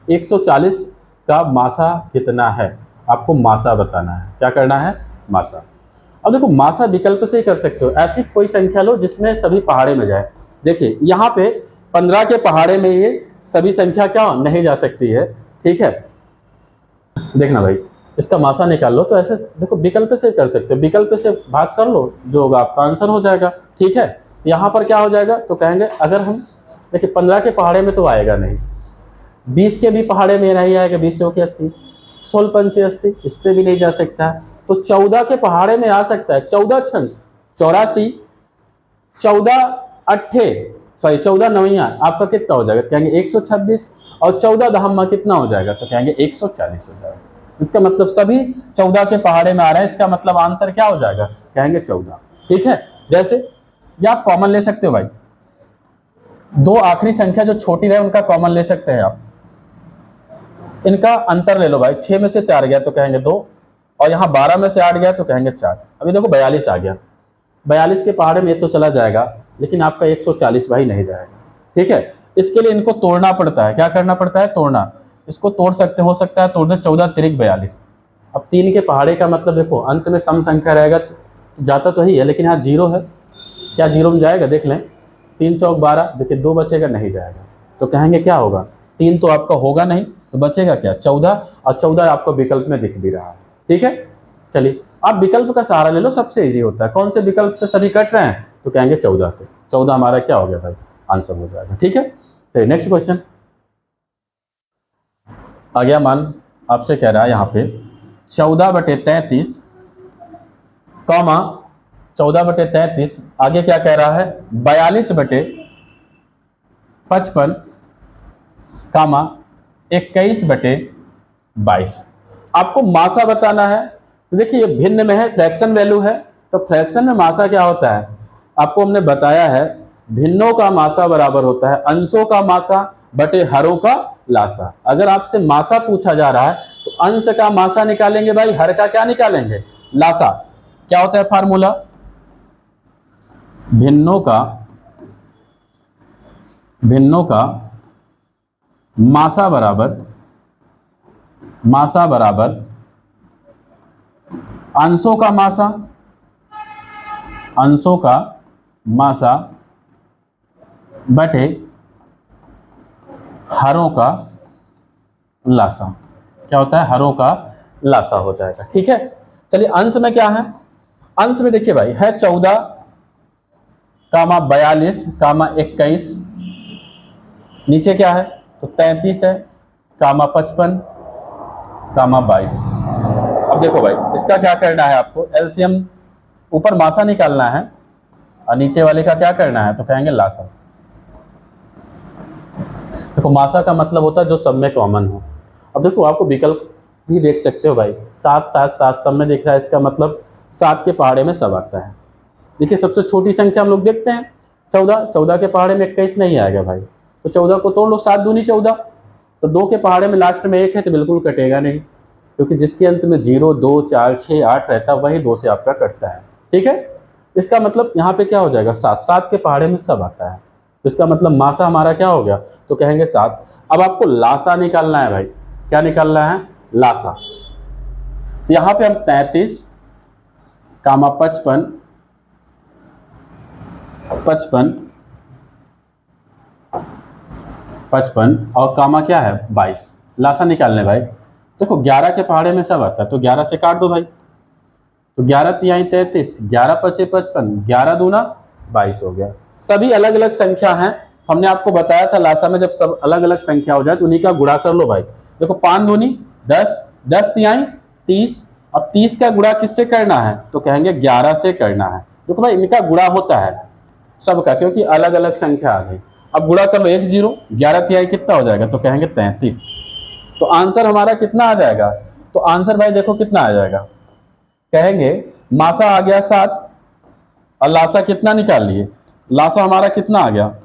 140 का मासा कितना है, आपको मासा बताना है। क्या करना है, मासा। अब देखो मासा विकल्प से ही कर सकते हो, ऐसी कोई संख्या लो जिसमें सभी पहाड़े में जाए। देखिए यहाँ पे 15 के पहाड़े में ये सभी संख्या क्या नहीं जा सकती है। ठीक है, देखना भाई, इसका मासा निकाल लो, तो ऐसे देखो विकल्प से कर सकते हो, विकल्प से भाग कर लो, जो होगा आपका आंसर हो जाएगा। ठीक है, यहाँ पर क्या हो जाएगा, तो कहेंगे अगर हम देखिए 15 के पहाड़े में तो आएगा नहीं, 20 के भी पहाड़े में नहीं आएगा, 20 चौके 80, 16 पंचे 80, इससे भी नहीं जा सकता। तो 14 के पहाड़े में आ सकता है, 14 छंद 84, 14 अट्ठे सॉरी 14 नवैया आपका कितना हो जाएगा, कहेंगे 126, और 14 दहम्मा कितना हो जाएगा, तो कहेंगे 140 हो जाएगा। इसका मतलब सभी 14 के पहाड़े में आ रहे हैं, इसका मतलब आंसर क्या हो जाएगा, कहेंगे 14। ठीक है, जैसे या आप कॉमन ले सकते हो भाई, दो आखिरी संख्या जो छोटी रहे उनका कॉमन ले सकते हैं आप, इनका अंतर ले लो भाई, 6 में से 4 गया तो कहेंगे 2, और यहाँ 12 में से 8 गया तो कहेंगे 4। अभी देखो 42 आ गया, 42 के पहाड़े में तो चला जाएगा, लेकिन आपका 140 भाई नहीं जाएगा। ठीक है, इसके लिए इनको तोड़ना पड़ता है, क्या करना पड़ता है, तोड़ना। इसको तोड़ सकते हो सकता है तोड़ने, 14 तिरिक 42। अब 3 के पहाड़े का मतलब देखो अंत में सम संख्या रहेगा, तो जाता तो ही है, लेकिन यहाँ 0 है, क्या 0 में जाएगा, देख लें, 3 चौक 12, देखिए 2 बचेगा, नहीं जाएगा, तो कहेंगे क्या होगा, 3 तो आपका होगा नहीं, तो बचेगा क्या, 14, और 14 आपको विकल्प में दिख भी रहा है। ठीक है, चलिए आप विकल्प का सहारा ले लो, सबसे इजी होता है, कौन से विकल्प से सभी कट रहे हैं, तो कहेंगे 14 से, 14 हमारा क्या हो गया भाई, आंसर हो जाएगा। ठीक है, चलिए नेक्स्ट क्वेश्चन आ गया। मान आपसे कह रहा है यहाँ पे 14/33 कॉमा 14/33, आगे क्या कह रहा है, 42/55 कामा 21/22। आपको मासा बताना है, तो देखिए ये भिन्न में है, फ्रैक्शन वैल्यू है, तो फ्रैक्शन में मासा क्या होता है, आपको हमने बताया है, भिन्नों का मासा बराबर होता है अंशों का मासा बटे हरों का लासा। अगर आपसे मासा पूछा जा रहा है तो अंश का मासा निकालेंगे भाई, हर का क्या निकालेंगे, लासा। क्या होता है फार्मूला, भिन्नों का मासा बराबर अंशों का मासा बटे हरों का लासा। क्या होता है, हरों का लासा हो जाएगा। ठीक है, चलिए अंश में क्या है, अंश में देखिए भाई है 14 कामा 42 कामा 21, नीचे क्या है, तो 33 है कामा 55 कामा 22। अब देखो भाई इसका क्या करना है, आपको एलसीएम, ऊपर मासा निकालना है और नीचे वाले का क्या करना है, तो कहेंगे लासा। देखो मासा का मतलब होता है जो सब में कॉमन हो। अब देखो आपको विकल्प भी देख सकते हो भाई, 7 7 7 सब में दिख रहा है, इसका मतलब 7 के पहाड़े में सब आता है। देखिए सबसे छोटी संख्या हम लोग देखते हैं 14, 14 के पहाड़े में 21 नहीं आएगा भाई, तो 14 को तोड़ लो, 7 दूनी 14, तो 2 के पहाड़े में लास्ट में 1 है तो बिल्कुल कटेगा नहीं, क्योंकि जिसके अंत में 0 2 4 6 8 रहता है वही 2 से आपका कटता है। ठीक है, इसका मतलब यहाँ पे क्या हो जाएगा, 7, 7 के पहाड़े में सब आता है, इसका मतलब मासा हमारा क्या हो गया, तो कहेंगे 7। अब आपको लासा निकालना है भाई, क्या निकालना है, लासा। तो यहाँ पे हम 33 कामा 55 और कामा क्या है 22, लासा निकालने भाई। देखो 11 के पहाड़े में सब आता है, तो 11 से काट दो भाई, तो 11 तिहाई 33, 11 पचे 55, 11 दूना 22 हो गया। सभी अलग अलग संख्या हैं, हमने आपको बताया था लासा में जब सब अलग अलग संख्या हो जाए तो उन्हीं का गुणा कर लो भाई। देखो 5 दूनी 10, 10 तिहाई 30, अब 30 का गुणा किससे करना है, तो कहेंगे 11 से करना है। देखो भाई इनका गुणा होता है सबका, क्योंकि अलग अलग संख्या आ गई। अब गुणा कर लो 1 0, 11 तिहाई कितना हो जाएगा, तो कहेंगे 33। तो आंसर हमारा कितना आ जाएगा, तो आंसर भाई देखो कितना आ जाएगा, कहेंगे मासा आ गया 7 और लासा कितना निकाल लिए, लासा हमारा कितना आ गया,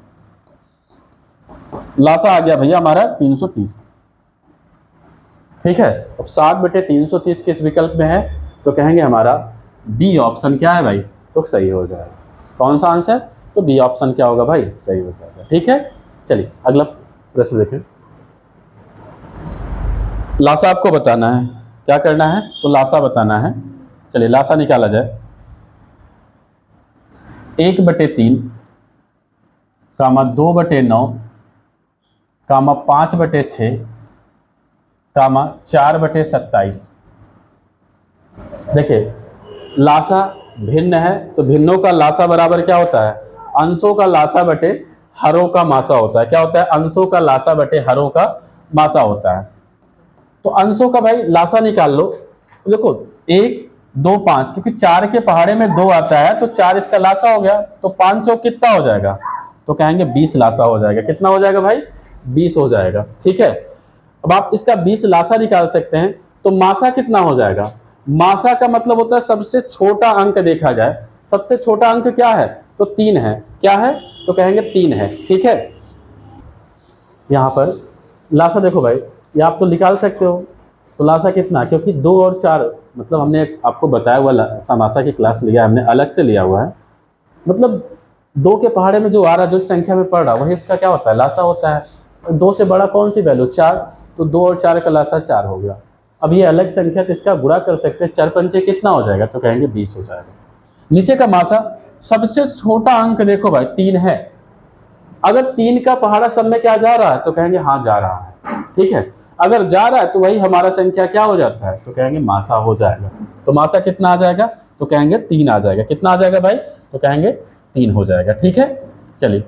लासा आ गया भैया हमारा 330। ठीक है, अब 7/330 किस विकल्प में है, तो कहेंगे हमारा बी ऑप्शन क्या है भाई, तो सही हो जाएगा। कौन सा आंसर, तो बी ऑप्शन क्या होगा भाई, सही हो जाएगा। ठीक है, चलिए अगला प्रश्न देखें। लासा आपको बताना है, क्या करना है, तो लासा बताना है। चलिए लासा निकाला जाए, 1/3 कामा 2/9 कामा 5/6 कामा 4/27। देखिए लासा भिन्न है, तो भिन्नों का लासा बराबर क्या होता है, अंशों का लासा बटे हरों का मासा होता है। क्या होता है? अंशों का लासा बटे हरों का मासा होता है। तो अंशों का भाई लासा निकाल लो। देखो 1 2 5, क्योंकि 4 के पहाड़े में 2 आता है तो 4 इसका लासा हो गया, तो 5 चौक कितना हो जाएगा? तो कहेंगे 20 लासा हो जाएगा। कितना हो जाएगा भाई? 20 हो जाएगा। ठीक है, अब आप इसका 20 लासा निकाल सकते हैं, तो मासा कितना हो जाएगा? मासा का मतलब होता है सबसे छोटा अंक देखा जाए। सबसे छोटा अंक क्या है? तो 3 है। क्या है? तो कहेंगे 3 है। ठीक है, यहाँ पर लासा देखो भाई, ये आप तो निकाल सकते हो। तो लासा कितना? क्योंकि 2 और 4, मतलब हमने आपको बताया हुआ समासा की क्लास लिया, हमने अलग से लिया हुआ है। मतलब 2 के पहाड़े में जो आ रहा, जो संख्या में पढ़ रहा, वही इसका क्या होता है? लासा होता है। 2 से बड़ा कौन सी वैल्यू? 4, तो 2 और 4 का लासा 4 हो गया। अब ये अलग संख्या, तो इसका गुणा कर सकते हैं। 4 पंचे कितना हो जाएगा? तो कहेंगे 20 हो जाएगा। नीचे का मासा, सबसे छोटा अंक देखो भाई 3 है। अगर 3 का पहाड़ा सब में क्या जा रहा है? तो कहेंगे हाँ जा रहा है। ठीक है, अगर जा रहा है तो वही हमारा संख्या क्या हो जाता है? तो कहेंगे मासा हो जाएगा। तो मासा कितना आ जाएगा? तो कहेंगे 3 आ जाएगा। कितना आ जाएगा भाई? तो कहेंगे 3 हो जाएगा। ठीक है, चलिए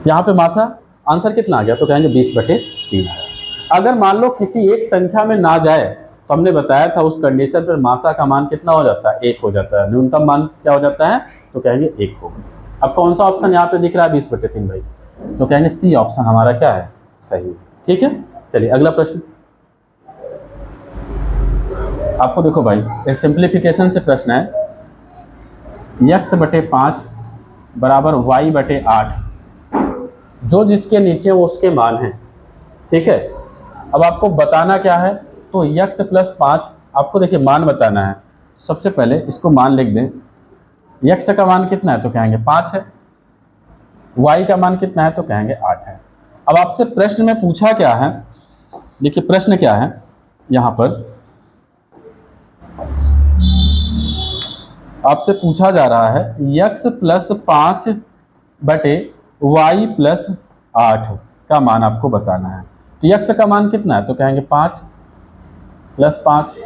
यहाँ पे मासा आंसर कितना आ गया? तो कहेंगे 20/3 आया। अगर मान लो किसी एक संख्या में ना जाए, तो हमने बताया था उस कंडीशन पर मासा का मान कितना हो जाता है? 1 हो जाता है। न्यूनतम मान क्या हो जाता है? तो कहेंगे 1 होगा। अब कौन सा ऑप्शन यहाँ पे दिख रहा है 20/3 भाई? तो कहेंगे सी ऑप्शन हमारा क्या है? सही। ठीक है, चलिए अगला प्रश्न आपको देखो भाई, एक सिंप्लीफिकेशन से प्रश्न है। x/5 बराबर y/8, जो जिसके नीचे वो उसके मान है। ठीक है, अब आपको बताना क्या है? तो x + 5 आपको देखिए मान बताना है। सबसे पहले इसको मान लिख दें। x का मान कितना है? तो कहेंगे 5 है। y का मान कितना है? तो कहेंगे 8 है। अब आपसे प्रश्न में पूछा क्या है? देखिए प्रश्न क्या है यहाँ पर, आपसे पूछा जा रहा है x + 5 बटे y + 8 का मान आपको बताना है। तो x का मान कितना है? तो कहेंगे 5 + 5,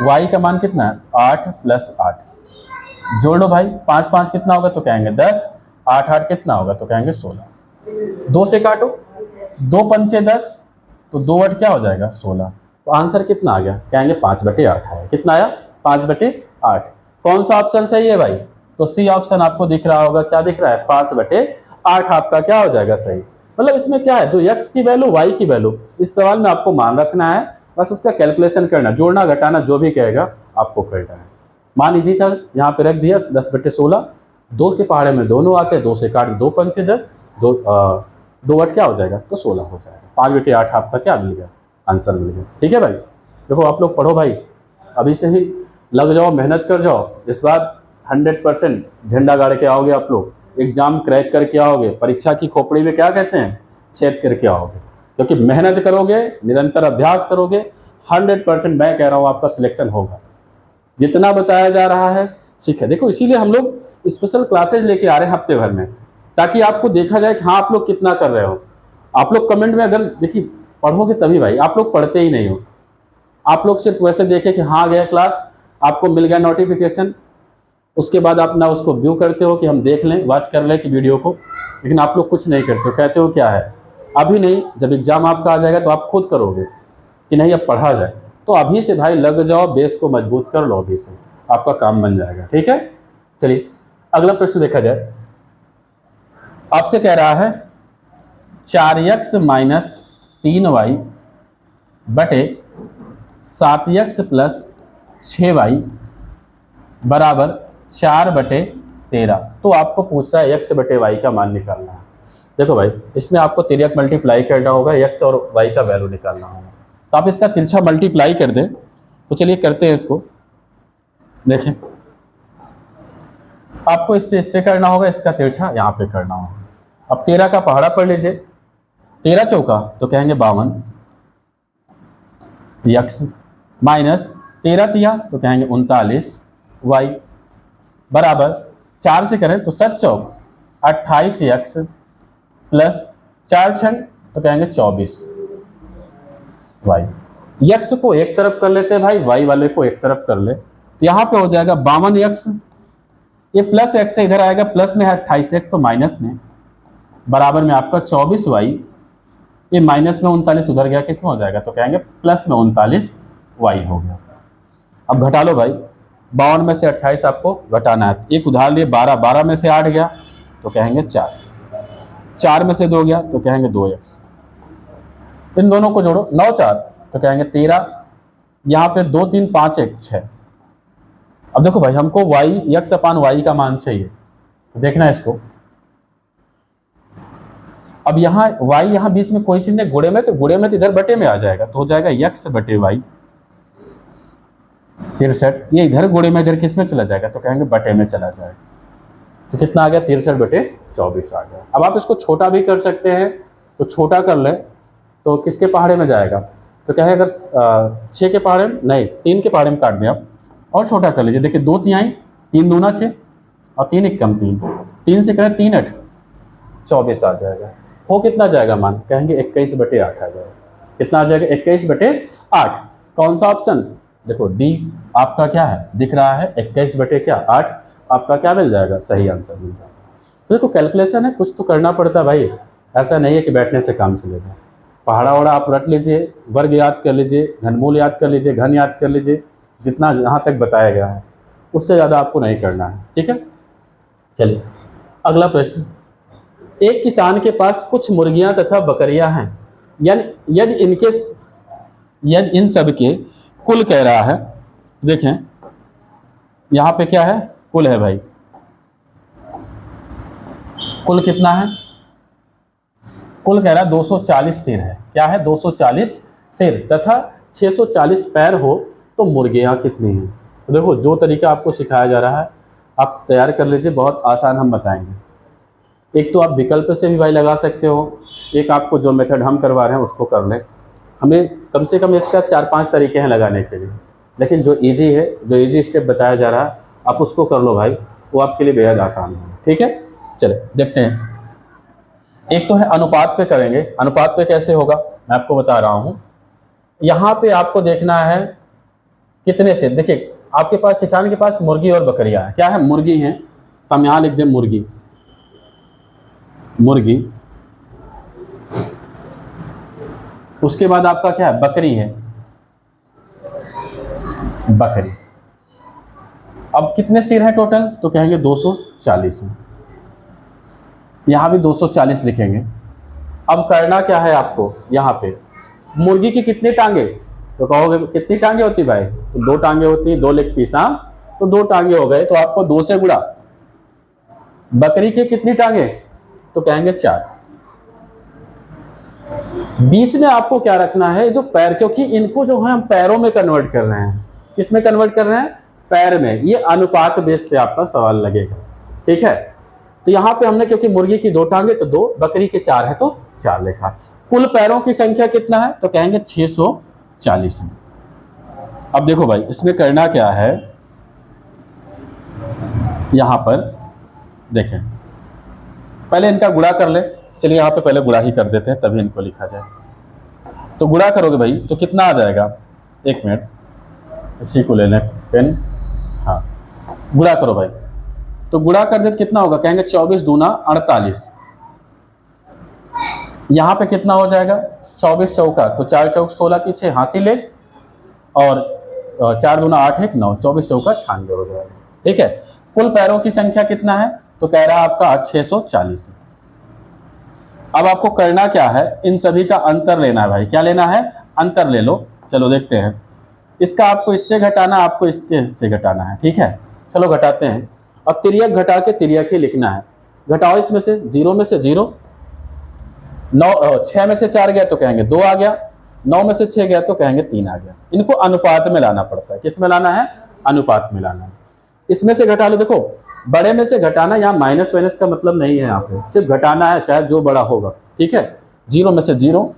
y का मान कितना है? 8 + 8। जोड़ लो भाई, 5 5 कितना होगा? तो कहेंगे 10, 8 8 कितना होगा? तो कहेंगे 16। 2 से काटो, 2 पंचे 10, तो 2 8 क्या हो जाएगा? 16। तो आंसर कितना आ गया? कहेंगे 5/8 आया। कितना आया? 5/8। कौन सा ऑप्शन सही है भाई? तो सी ऑप्शन आपको दिख रहा होगा। क्या दिख रहा है? 5/8 आपका क्या हो जाएगा? सही। मतलब इसमें क्या है? जो x की वैल्यू, y की वैल्यू, इस सवाल में आपको मान रखना है, बस उसका कैलकुलेशन करना, जोड़ना घटाना जो भी कहेगा आपको करना है। मान इजी था, यहाँ पे रख दिया 10/16। 2 के पहाड़े में दोनों आते हैं, 2 से काट 2 पंचे 10, 2 8 क्या हो जाएगा? तो 16 हो जाएगा। 5/8 आपका क्या मिल गया? आंसर मिल गया। ठीक है भाई, देखो आप लोग पढ़ो भाई, अभी से ही लग जाओ, मेहनत कर जाओ। इस बार 100% झंडा गाड़ के आओगे आप लोग, एग्जाम क्रैक करके आओगे, परीक्षा की खोपड़ी में क्या कहते हैं? छेद करके आओगे। क्योंकि मेहनत करोगे, निरंतर अभ्यास करोगे, 100% मैं कह रहा हूँ आपका सिलेक्शन होगा। जितना बताया जा रहा है ठीक है। देखो इसीलिए हम लोग स्पेशल क्लासेज लेके आ रहे हैं हफ्ते भर में, ताकि आपको देखा जाए कि हाँ आप लोग कितना कर रहे हो। आप लोग कमेंट में अगर देखिए पढ़ोगे तभी भाई, आप लोग पढ़ते ही नहीं हो। आप लोग सिर्फ वैसे देखे कि हाँ गया क्लास, आपको मिल गया नोटिफिकेशन, उसके बाद आप ना उसको व्यू करते हो कि हम देख लें, वॉच कर लें कि वीडियो को, लेकिन आप लोग कुछ नहीं करते हो। कहते हो क्या है, अभी नहीं, जब एग्जाम आपका आ जाएगा तो आप खुद करोगे कि नहीं अब पढ़ा जाए। तो अभी से भाई लग जाओ, बेस को मजबूत कर लो, अभी से आपका काम बन जाएगा। ठीक है, चलिए अगला प्रश्न देखा जाए। आपसे कह रहा है 4x - 3y बटे 7x + 6y बराबर 4/13। तो आपको पूछ रहा है x/y का मान निकालना है। देखो भाई, इसमें आपको तिर्यक मल्टीप्लाई करना होगा, x और y का वैल्यू निकालना होगा। तो आप इसका तिरछा मल्टीप्लाई कर दें। तो चलिए करते हैं इसको। देखें, आपको इससे करना होगा, इसका तिरछा यहाँ पे करना होगा। अब 13 का पहाड़ा पढ़ लीजिए। 13 चौका तो कहेंगे 52, x माइनस 13 तिया तो कहेंगे 39, y बराबर 4 से करें तो 7 चौक 28x प्लस 4 छन तो कहेंगे 24 y। x को एक तरफ कर लेते हैं भाई, y वाले को एक तरफ कर ले, तो यहाँ पे हो जाएगा 52x, ये प्लस x इधर आएगा, प्लस में है 28x तो माइनस में, बराबर में आपका 24y, ये माइनस में 39 उधर गया, किस में हो जाएगा, तो कहेंगे प्लस में 39y हो गया। अब घटा लो भाई, 52 में से 28 आपको घटाना है। एक उदाहरण लिए 12, 12 में से 8 गया तो कहेंगे 4, 4 में से 2 गया तो कहेंगे 2x। इन दोनों को जोड़ो, 9 4 तो कहेंगे 13, यहाँ पे 2 3 5 1 6। अब देखो भाई, हमको y x अपान वाई का मान चाहिए, तो देखना है इसको। अब यहाँ y यहाँ बीच में कोई चीज नहीं, गुणे में, तो गुणे में तो इधर बटे में आ जाएगा, तो हो जाएगा x बटे वाई 63। ये इधर गुणे में इधर किस में चला जाएगा, तो कहेंगे बटे में चला जाएगा, तो कितना आ गया 63 बटे 24 आ गया। अब आप इसको छोटा भी कर सकते हैं, तो छोटा कर ले तो किसके पहाड़े में जाएगा, तो क्या है, अगर 6 के पहाड़े में नहीं 3 के पहाड़े में काट दें आप, और छोटा कर लीजिए। देखिए 2 तिहाई, 3 दूना 6 और 3 एक कम 3, 3 से करें 3 8 24 आ जाएगा। हो कितना जाएगा मान, कहेंगे 21 बटे 8 आ जाएगा। कितना आ जाएगा, 21 बटे 8। कौन सा ऑप्शन, देखो डी आपका क्या है दिख रहा है, 21 बटे क्या 8 आपका क्या मिल जाएगा, सही आंसर मिल जाएगा। तो देखो कैलकुलेशन है, कुछ तो करना पड़ता है भाई, ऐसा नहीं है कि बैठने से काम चलेगा। पहाड़ा वहाड़ा आप रट लीजिए, वर्ग याद कर लीजिए, घनमूल याद कर लीजिए, घन याद कर लीजिए, जितना जहाँ तक बताया गया है उससे ज़्यादा आपको नहीं करना है, ठीक है। चलिए अगला प्रश्न, एक किसान के पास कुछ मुर्गियां तथा बकरियां हैं, यदि इन सब के कुल कह रहा है, देखें यहाँ पे क्या है, कुल है भाई, कुल कितना है, कुल कह रहा है 240 सिर है, क्या है 240 सिर तथा 640 पैर हो तो मुर्गियां कितनी हैं। तो देखो जो तरीका आपको सिखाया जा रहा है आप तैयार कर लीजिए, बहुत आसान हम बताएंगे। एक तो आप विकल्प से भी भाई लगा सकते हो, एक आपको जो मेथड हम करवा रहे हैं उसको कर लें। हमें कम से कम इसका 4-5 तरीके हैं लगाने के लिए, लेकिन जो इजी है, जो इजी स्टेप बताया जा रहा है आप उसको कर लो भाई, वो आपके लिए बेहद आसान है, ठीक है। चले देखते हैं, एक तो है अनुपात पे करेंगे। अनुपात पे कैसे होगा मैं आपको बता रहा हूँ। यहाँ पे आपको देखना है कितने से, देखिए आपके पास किसान के पास मुर्गी और बकरियां है, क्या है मुर्गी है, तो हम यहाँ लिख दें मुर्गी, मुर्गी। उसके बाद आपका क्या है बकरी है, बकरी। अब कितने सिर है टोटल, तो कहेंगे 240 है, यहाँ भी 240 लिखेंगे। अब करना क्या है आपको, यहाँ पे मुर्गी की कितनी टांगे, तो कहोगे कितनी टांगे होती भाई, तो 2 टांगे होती है, 2 लेग पीस, हाँ तो 2 टांगे हो गए, तो आपको 2 से गुणा। बकरी के कितनी टांगे, तो कहेंगे 4। बीच में आपको क्या रखना है, जो पैर, क्योंकि इनको जो है हम पैरों में कन्वर्ट कर रहे हैं, किस में कन्वर्ट कर रहे हैं, पैर में। ये अनुपात बेस पे आपका सवाल लगेगा, ठीक है। तो यहाँ पे हमने क्योंकि मुर्गी की 2 टांगे तो 2, बकरी के 4 है तो 4 लिखा। कुल पैरों की संख्या कितना है, तो कहेंगे 640 है। अब देखो भाई इसमें करना क्या है, यहाँ पर देखें पहले इनका गुणा कर ले। चलिए यहाँ पे पहले गुणा ही कर देते हैं, तभी इनको लिखा जाए। तो गुणा करोगे भाई तो कितना आ जाएगा, 1 मिनट इसी को ले लें पेन, हाँ गुणा करो भाई। तो गुणा कर दे तो कितना होगा, कहेंगे 24 दूना 48। यहाँ पे कितना हो जाएगा, 24 चौका, तो 4 चौक 16 की 6 हासिल ले, और 4 दूना 8 1 9, 24 चौका 96 हो जाएगा, ठीक है। कुल पैरों की संख्या कितना है, तो कह रहा है आपका 640 है। अब आपको करना क्या है, इन सभी का अंतर लेना है भाई, क्या लेना है, अंतर ले लो। चलो देखते हैं, इसका आपको इससे घटाना, आपको इसके इससे घटाना है, ठीक है। चलो घटाते हैं। अब तिर्यक घटा के तिर्यक ही लिखना है। घटाओ इसमें से 0 में से 0, 6 में से 4 गया तो कहेंगे 2 आ गया, 9 में से 6 गया तो कहेंगे 3 आ गया। इनको अनुपात में लाना पड़ता है, किस में लाना है, अनुपात में लाना है। इसमें से घटा लो, देखो बड़े में से घटाना, यहाँ माइनस वाइनस का मतलब नहीं है, यहाँ पे सिर्फ घटाना है, चाहे जो बड़ा होगा, ठीक है। 0 में से 0।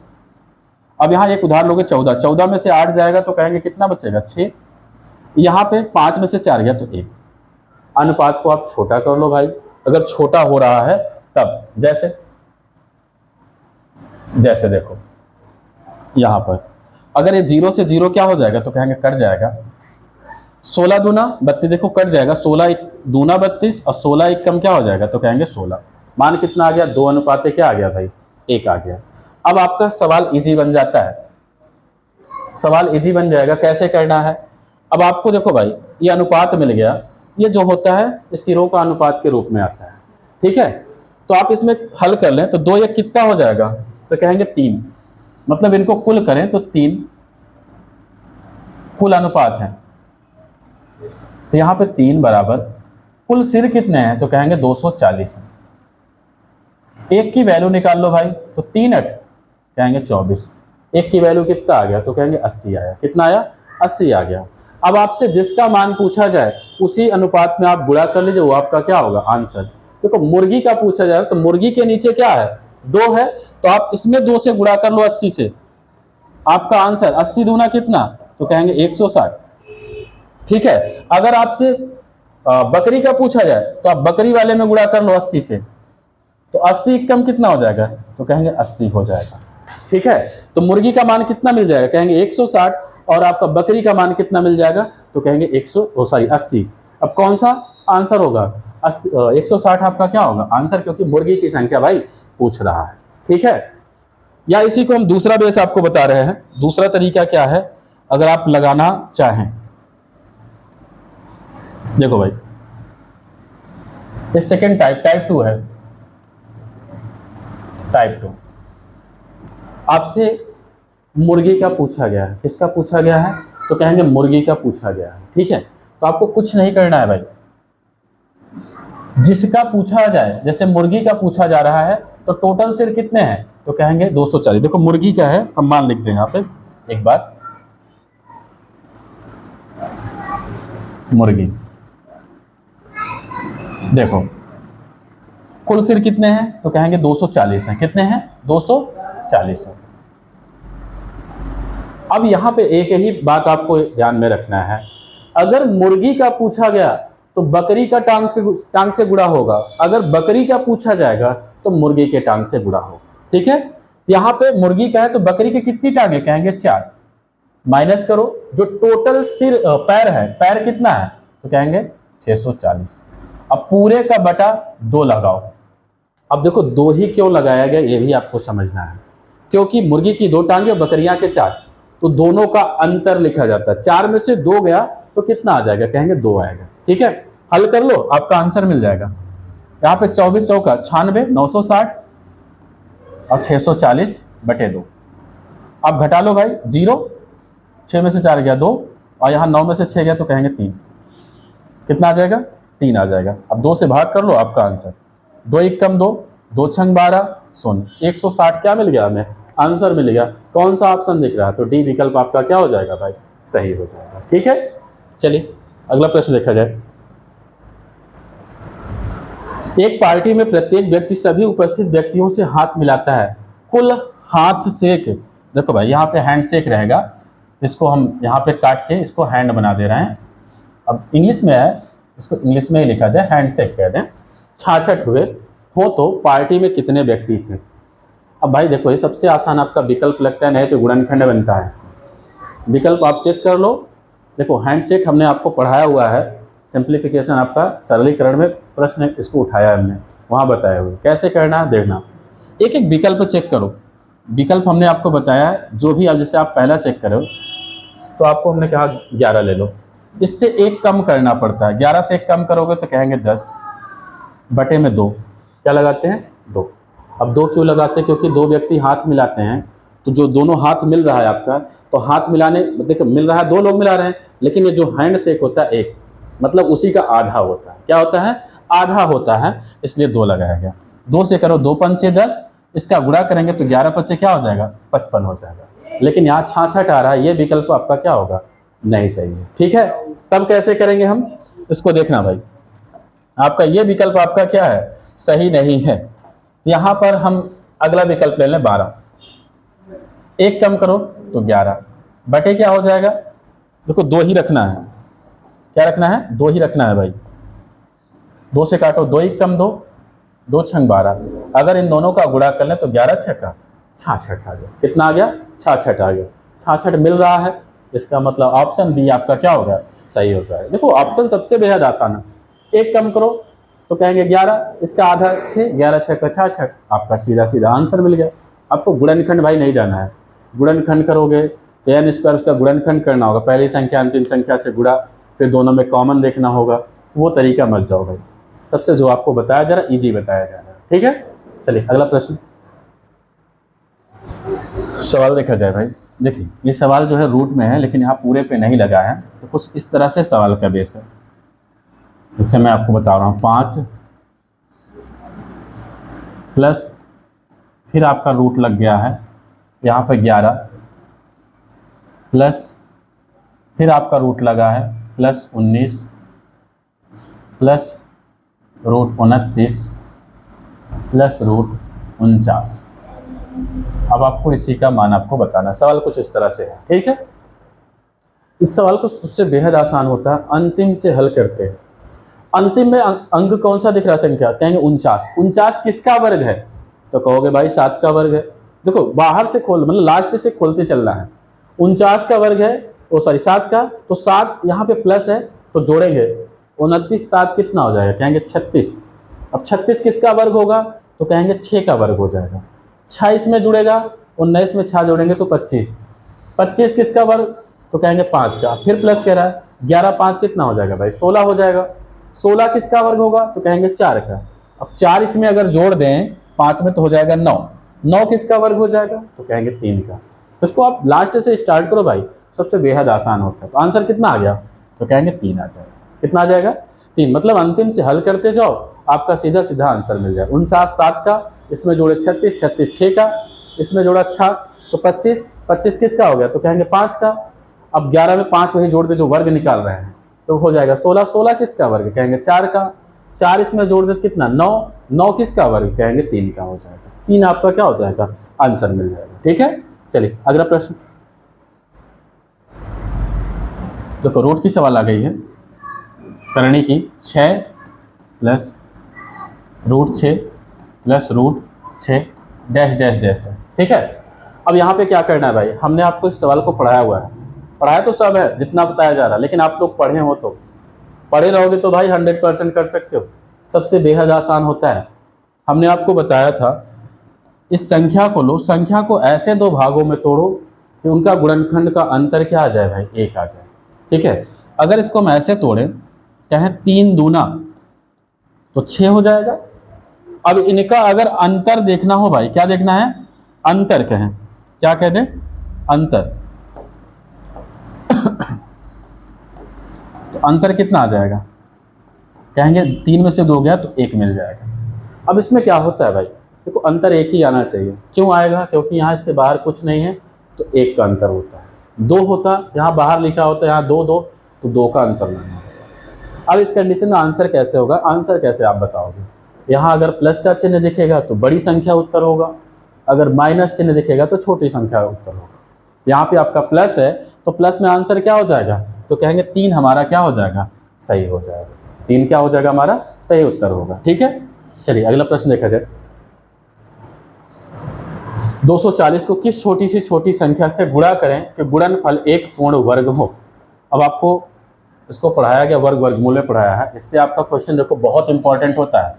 अब यहाँ एक उदाहरण लोगे 14, 14 में से 8 जाएगा तो कहेंगे कितना बचेगा 6। यहाँ पे 5 में से 4 गया तो 1। अनुपात को आप छोटा कर लो भाई, अगर छोटा हो रहा है तब, जैसे देखो यहाँ पर अगर ये 0 से 0 क्या हो जाएगा, तो कहेंगे कट जाएगा। 16 दूना 32, देखो कट जाएगा, 16 1 दूना 32 और 16 1 कम क्या हो जाएगा, तो कहेंगे 16। मान कितना आ गया, 2 अनुपात क्या आ गया भाई, 1 आ गया। अब आपका सवाल इजी बन जाता है, सवाल इजी बन जाएगा। कैसे करना है, अब आपको देखो भाई ये अनुपात मिल गया, ये जो होता है ये सिरों का अनुपात के रूप में आता है, ठीक है। तो आप इसमें हल कर लें तो 2 ये कितना हो जाएगा, तो कहेंगे 3, मतलब इनको कुल करें तो 3 कुल अनुपात है। तो यहां पे 3 बराबर कुल सिर कितने हैं, तो कहेंगे 240 है। एक की वैल्यू निकाल लो भाई, तो 3 8 कहेंगे 24। एक की वैल्यू कितना आ गया, तो कहेंगे 80 आया। कितना आया, 80 आ गया। अब आपसे जिसका मान पूछा जाए उसी अनुपात में आप गुणा कर लीजिए, वो आपका क्या होगा, आंसर। देखो मुर्गी का पूछा जाए तो मुर्गी के नीचे क्या है, 2 है, तो आप इसमें 2 से गुणा कर लो 80 से, आपका आंसर 80 दूना कितना, तो कहेंगे 160, ठीक है। अगर आपसे बकरी का पूछा जाए तो आप बकरी वाले में गुणा कर लो 80 से, तो 80 कम कितना हो जाएगा, तो कहेंगे 80 हो जाएगा, ठीक है। तो मुर्गी का मान कितना मिल जाएगा, कहेंगे 160, और आपका बकरी का मान कितना मिल जाएगा, तो कहेंगे 80। अब कौन सा आंसर होगा, 160 आपका क्या होगा आंसर, क्योंकि मुर्गी की संख्या भाई पूछ रहा है, ठीक है। या इसी को हम दूसरा बेस आपको बता रहे हैं। दूसरा तरीका क्या है, अगर आप लगाना चाहें, देखो भाई ये सेकेंड टाइप 2 है। टाइप 2 आपसे मुर्गी का पूछा गया है, किसका पूछा गया है, तो कहेंगे मुर्गी का पूछा गया है, ठीक है। तो आपको कुछ नहीं करना है भाई, जिसका पूछा जाए, जैसे मुर्गी का पूछा जा रहा है तो टोटल सिर कितने हैं, तो कहेंगे 240। देखो मुर्गी का है, हम मान लिखते हैं यहाँ पे एक बार, मुर्गी, देखो कुल सिर कितने हैं, तो कहेंगे 240 हैं। कितने हैं, 240 हैं। अब यहां पे एक ही बात आपको ध्यान में रखना है, अगर मुर्गी का पूछा गया तो बकरी का टांग से गुणा होगा, अगर बकरी का पूछा जाएगा तो मुर्गी के टांग से गुणा होगा, ठीक है। यहां पे मुर्गी का है तो बकरी के कितनी टांगे, कहेंगे 4, माइनस करो जो टोटल सिर पैर है, पैर कितना है, तो कहेंगे 640। अब पूरे का बटा 2 लगाओ। अब देखो 2 ही क्यों लगाया गया ये भी आपको समझना है, क्योंकि मुर्गी की 2 टांगे और बकरियां के 4, तो दोनों का अंतर लिखा जाता है। 4 में से 2 गया तो कितना आ जाएगा, कहेंगे 2 आएगा, ठीक है। हल कर लो, आपका आंसर मिल जाएगा। यहाँ पे 24 चौका 96, 960 और 640 बटे 2। अब घटा लो भाई, 0, 6 में से 4 गया 2, और यहाँ 9 में से 6 गया तो कहेंगे 3। कितना आ जाएगा, 3 आ जाएगा। अब 2 से भाग कर लो, आपका आंसर 2 1 कम 2, 2 6 12 शून्य, 160 क्या मिल गया हमें, आंसर मिल गया। कौन सा ऑप्शन दिख रहा है, तो डी विकल्प आपका क्या हो जाएगा भाई, सही हो जाएगा, ठीक है। चलिए अगला प्रश्न देखा जाए। एक पार्टी में प्रत्येक व्यक्ति सभी उपस्थित व्यक्तियों से हाथ मिलाता है, कुल हाथ शेक, देखो भाई यहाँ पे हैंड शेक रहेगा, जिसको हम यहाँ पे काट के इसको हैंड बना दे रहे हैं। अब इंग्लिश में है, इसको इंग्लिश में ही लिखा जाए, हैंड शेक कहते हैं। 66 हुए हो तो पार्टी में कितने व्यक्ति थे। अब भाई देखो ये सबसे आसान आपका विकल्प लगता है, नहीं तो गुणनखंड बनता है इसमें। विकल्प आप चेक कर लो। देखो हैंडशेक हमने आपको पढ़ाया हुआ है, सिंप्लीफिकेशन आपका सरलीकरण में प्रश्न इसको उठाया हमने, वहाँ बताया हुआ कैसे करना है देखना। एक एक विकल्प चेक करो। विकल्प हमने आपको बताया है, जो भी आप जैसे आप पहला चेक करो तो आपको हमने कहा 11 ले लो, इससे 1 कम करना पड़ता है। 11 से 1 कम करोगे तो कहेंगे 10 बटे में 2, क्या लगाते हैं 2। अब 2 क्यों लगाते हैं, क्योंकि 2 व्यक्ति हाथ मिलाते हैं, तो जो दोनों हाथ मिल रहा है आपका, तो हाथ मिलाने देखो मिल रहा है, 2 लोग मिला रहे हैं, लेकिन ये जो हैंड शेक होता है 1, मतलब उसी का आधा होता है। क्या होता है, आधा होता है, इसलिए 2 लगाया गया। 2 से करो 2 पंचे 10, इसका गुणा करेंगे तो 11 पंचे क्या हो जाएगा, 55 हो जाएगा। लेकिन यहाँ 66 आ रहा है, ये विकल्प आपका क्या होगा, नहीं सही है, ठीक है। तब कैसे करेंगे हम, इसको देखना भाई, आपका ये विकल्प आपका क्या है, सही नहीं है। यहाँ पर हम अगला विकल्प ले लें 12, 1 कम करो तो 11 बटे क्या हो जाएगा, देखो 2 ही रखना है, क्या रखना है, 2 ही रखना है भाई। 2 से काटो 2 1 कम 2, 2 6 12, अगर इन दोनों का गुणा कर लें तो 11 6 का 66 आ गया। कितना आ गया, 66 आ गया। 66 मिल रहा है, इसका मतलब ऑप्शन बी आपका क्या होगा, सही हो जाएगा। देखो ऑप्शन सबसे बेहद आसान है। 1 कम करो तो कहेंगे 11, इसका आधा 6, 11 6 का 66, आपका सीधा सीधा आंसर मिल गया। आपको गुणनखंड भाई नहीं जाना है, गुणनखंड करोगे तो n स्क्वायर उसका गुणनखंड करना होगा, पहली संख्या अंतिम संख्या से गुणा, फिर दोनों में कॉमन देखना होगा, तो वो तरीका मत जाओ भाई। सबसे जो आपको बताया जा रहा है ईजी बताया जा रहा है, ठीक है। चलिए अगला प्रश्न, सवाल देखा जाए भाई। देखिए ये सवाल जो है रूट में है, लेकिन यहाँ पूरे पे नहीं लगा है, तो कुछ इस तरह से सवाल का बेस है, जिससे मैं आपको बता रहा हूँ। 5 प्लस फिर आपका रूट लग गया है यहाँ पे 11 प्लस फिर आपका रूट लगा है plus 19 plus root 29 plus root 49। अब आपको इसी का मान आपको बताना। सवाल कुछ इस तरह से है, ठीक है। इस सवाल को सबसे बेहद आसान होता है, अंतिम से हल करते हैं। अंतिम में अंक कौन सा दिख रहा है संख्या, कहेंगे 49। 49 किसका वर्ग है, तो कहोगे भाई 7 का वर्ग है। देखो बाहर से खोल, मतलब लास्ट से खोलते चलना है। 49 का वर्ग है, ओ सॉरी 7 का, तो 7 यहाँ पे प्लस है तो जोड़ेंगे, 29 7 कितना हो जाएगा, कहेंगे 36। अब 36 किसका वर्ग होगा, तो कहेंगे 6 का वर्ग हो जाएगा। 6 इसमें जुड़ेगा, 19 में 6 जोड़ेंगे तो 25। 25 किसका वर्ग, तो कहेंगे 5 का। फिर प्लस कह रहा है, 11 5 कितना हो जाएगा भाई, 16 हो जाएगा। 16 किसका वर्ग होगा, तो कहेंगे 4 का। अब 4 इसमें अगर जोड़ दें 5 में तो हो जाएगा 9। 9 किसका वर्ग हो जाएगा, तो कहेंगे 3 का। तो इसको आप लास्ट से स्टार्ट करो भाई, सबसे बेहद आसान होता है। तो आंसर कितना आ गया, तो कहेंगे 3 आ जाएगा। कितना आ जाएगा, 3। मतलब अंतिम से हल करते जाओ, आपका सीधा सीधा आंसर मिल जाए। 49 7 का, इसमें जोड़े 36, 36 6 का, इसमें जोड़ा 6 तो 25, 25 किसका हो गया, तो कहेंगे 5 का। अब 11 में 5 वही जोड़ दे जो वर्ग निकाल रहे हैं, तो हो जाएगा 16। 16 किसका वर्ग, कहेंगे 4 का। 4 इसमें जोड़ दे कितना, 9। 9 किसका वर्ग, कहेंगे 3 का हो जाएगा। 3 आपका क्या हो जाएगा, आंसर मिल जाएगा, ठीक है। चलिए अगला प्रश्न। देखो रूट की सवाल आ गई है करने की। 6 plus root 6 plus root 6 dash dash dash है, ठीक है। अब यहाँ पे क्या करना है भाई, हमने आपको इस सवाल को पढ़ाया हुआ है, पढ़ाया तो सब है जितना बताया जा रहा है, लेकिन आप लोग पढ़े हो तो, पढ़े रहोगे तो भाई 100% कर सकते हो। सबसे बेहद आसान होता है। हमने आपको बताया था, इस संख्या को लो, संख्या को ऐसे दो भागों में तोड़ो कि उनका गुणनखंड का अंतर क्या आ जाए भाई, 1 आ जाए, ठीक है। अगर इसको हम ऐसे तोड़ें, कहें 3 दूना तो 6 हो जाएगा। अब इनका अगर अंतर देखना हो भाई, क्या देखना है, अंतर कहें, क्या कह दें, अंतर। तो अंतर कितना आ जाएगा, कहेंगे 3 में से 2 गया तो 1 मिल जाएगा। अब इसमें क्या होता है भाई, देखो अंतर 1 ही आना चाहिए। क्यों आएगा, क्योंकि यहाँ इसके बाहर कुछ नहीं है तो 1 का अंतर होता है। 2 होता, यहाँ बाहर लिखा होता है, यहाँ 2 2 तो 2 का अंतर लाना होता। अब इस कंडीशन में आंसर कैसे होगा, आंसर कैसे आप बताओगे। यहाँ अगर प्लस का चिन्ह दिखेगा तो बड़ी संख्या उत्तर होगा, अगर माइनस चिन्ह दिखेगा तो छोटी संख्या उत्तर होगा। यहाँ पे आपका प्लस है तो प्लस में आंसर क्या हो जाएगा, तो कहेंगे 3 हमारा क्या हो जाएगा, सही हो जाएगा। 3 क्या हो जाएगा, हमारा सही उत्तर होगा, ठीक है। चलिए अगला प्रश्न देखा जाए। 240 को किस छोटी सी छोटी संख्या से गुणा करें कि गुणनफल एक पूर्ण वर्ग हो। अब आपको इसको पढ़ाया गया, वर्ग वर्गमूल में पढ़ाया है। इससे आपका क्वेश्चन देखो बहुत इंपॉर्टेंट होता है।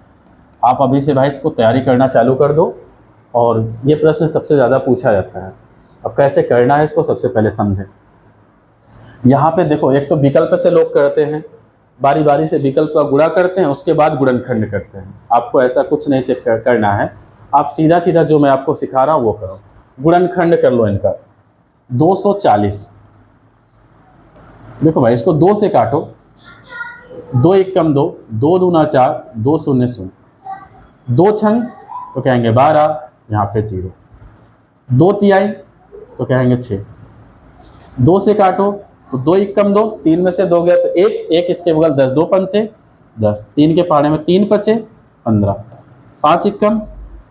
आप अभी से भाई इसको तैयारी करना चालू कर दो, और ये प्रश्न सबसे ज़्यादा पूछा जाता है। अब कैसे करना है इसको सबसे पहले समझें। यहाँ पे देखो, एक तो विकल्प से लोग करते हैं, बारी बारी से विकल्प का गुणा करते हैं, उसके बाद गुणनखंड करते हैं। आपको ऐसा कुछ नहीं चेक करना है, आप सीधा सीधा जो मैं आपको सिखा रहा हूँ वो करो। गुणनखंड कर लो इनका। 240, देखो भाई इसको 2 से काटो, 2 1 कम 2, 2 दूना 4, 2 शून्य 0, 2 छंग तो कहेंगे 12, यहाँ पे 0, 2 तिहाई तो कहेंगे 6, 2 से काटो तो 2 1 कम 2, 3 में से 2 गया तो 1, 1 इसके बगल 10, 2 पंचे 10, 3 के पाड़े में 3 पचे 15, 5 1 कम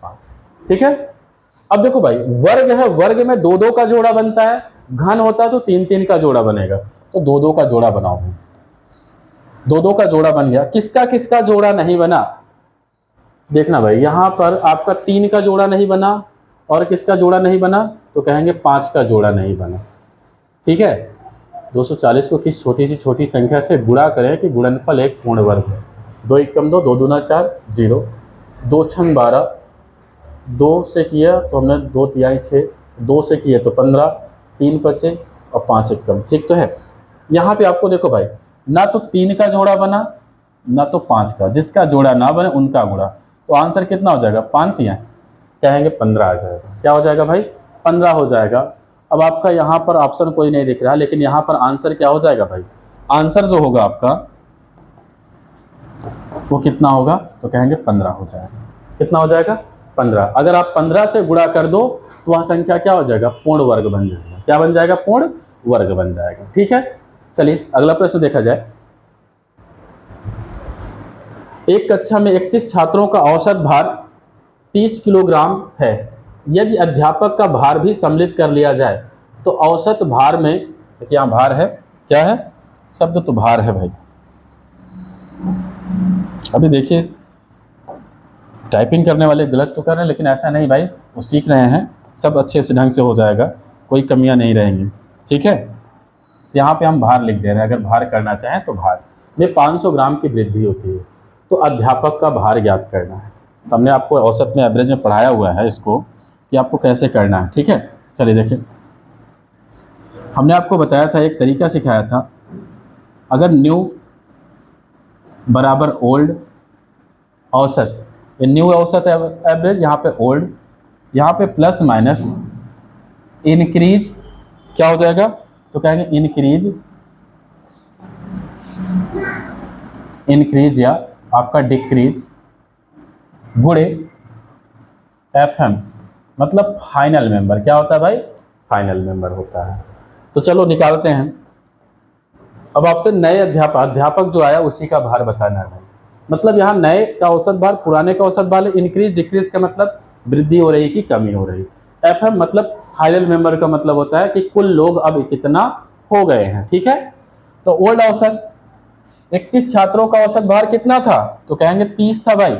5, ठीक है। अब देखो भाई वर्ग है, वर्ग में 2 2 का जोड़ा बनता है, घन होता है तो 3 3 का जोड़ा बनेगा, तो 2 2 का जोड़ा बनाओ भाई। 2 2 का जोड़ा बन गया। किसका किसका जोड़ा नहीं बना, देखना भाई, यहाँ पर आपका 3 का जोड़ा नहीं बना, और किसका जोड़ा नहीं बना, तो कहेंगे 5 का जोड़ा नहीं बना, ठीक है। 240 को किस छोटी सी छोटी संख्या से गुणा करें कि गुणनफल एक पूर्ण वर्ग है। 2 एकम 2, 2 दूना 4, 0, 2 छंग 12, 2 से किया तो हमने 2 तिहाई 6, 2 से किए तो 15, 3 बचे और 5 एकम, ठीक तो है। यहाँ पे आपको देखो भाई, ना तो 3 का जोड़ा बना ना तो 5 का, जिसका जोड़ा ना बने उनका गुणा, तो आंसर कितना हो जाएगा, 5 तिहाई कहेंगे 15 आ जाएगा। क्या हो जाएगा भाई, 15 हो जाएगा। अब आपका यहाँ पर ऑप्शन कोई नहीं दिख रहा, लेकिन यहाँ पर आंसर क्या हो जाएगा भाई, आंसर जो होगा आपका वो कितना होगा, तो कहेंगे 15 हो जाएगा। कितना हो जाएगा, 15। अगर आप 15 से गुणा कर दो तो वह संख्या क्या हो जाएगा, पूर्ण वर्ग बन जाएगा। क्या बन जाएगा, पूर्ण वर्ग बन जाएगा। ठीक है, चलिए अगला प्रश्न देखा जाए। एक कक्षा में 31 छात्रों का औसत भार 30 किलोग्राम है। यदि अध्यापक का भार भी सम्मिलित कर लिया जाए तो औसत भार में, देखिए यहाँ भार है, क्या है, शब्द तो भार है भाई। अभी देखिए टाइपिंग करने वाले गलत तो कर रहे हैं, लेकिन ऐसा नहीं भाई, वो सीख रहे हैं, सब अच्छे से ढंग से हो जाएगा, कोई कमियां नहीं रहेंगी। ठीक है, यहाँ पे हम भार लिख दे रहे हैं, अगर भार करना चाहें तो भार में 500 ग्राम की वृद्धि होती है, तो अध्यापक का भार ज्ञात करना है। तो हमने आपको औसत में, एवरेज में पढ़ाया हुआ है इसको कि आपको कैसे करना है। ठीक है, चलिए देखिए, हमने आपको बताया था, एक तरीका सिखाया था, अगर न्यू बराबर ओल्ड औसत, ये न्यू औसत एवरेज, यहाँ पे ओल्ड, यहाँ पे प्लस माइनस इंक्रीज, क्या हो जाएगा, तो कहेंगे इंक्रीज या आपका डिक्रीज गुणे एफएम, मतलब फाइनल मेंबर। क्या होता है भाई, फाइनल मेंबर होता है। तो चलो निकालते हैं। अब आपसे नए अध्यापक जो आया उसी का भार बताना है भाई। मतलब यहाँ नए का औसत भार, पुराने का औसत भार, इंक्रीज डिक्रीज का मतलब वृद्धि हो रही कि कमी हो रही। एफएम मतलब फाइनल मेंबर का मतलब होता है कि कुल लोग अब कितना हो गए हैं। ठीक है, तो ओल्ड औसत 31 छात्रों का औसत भार कितना था, तो कहेंगे 30 था भाई।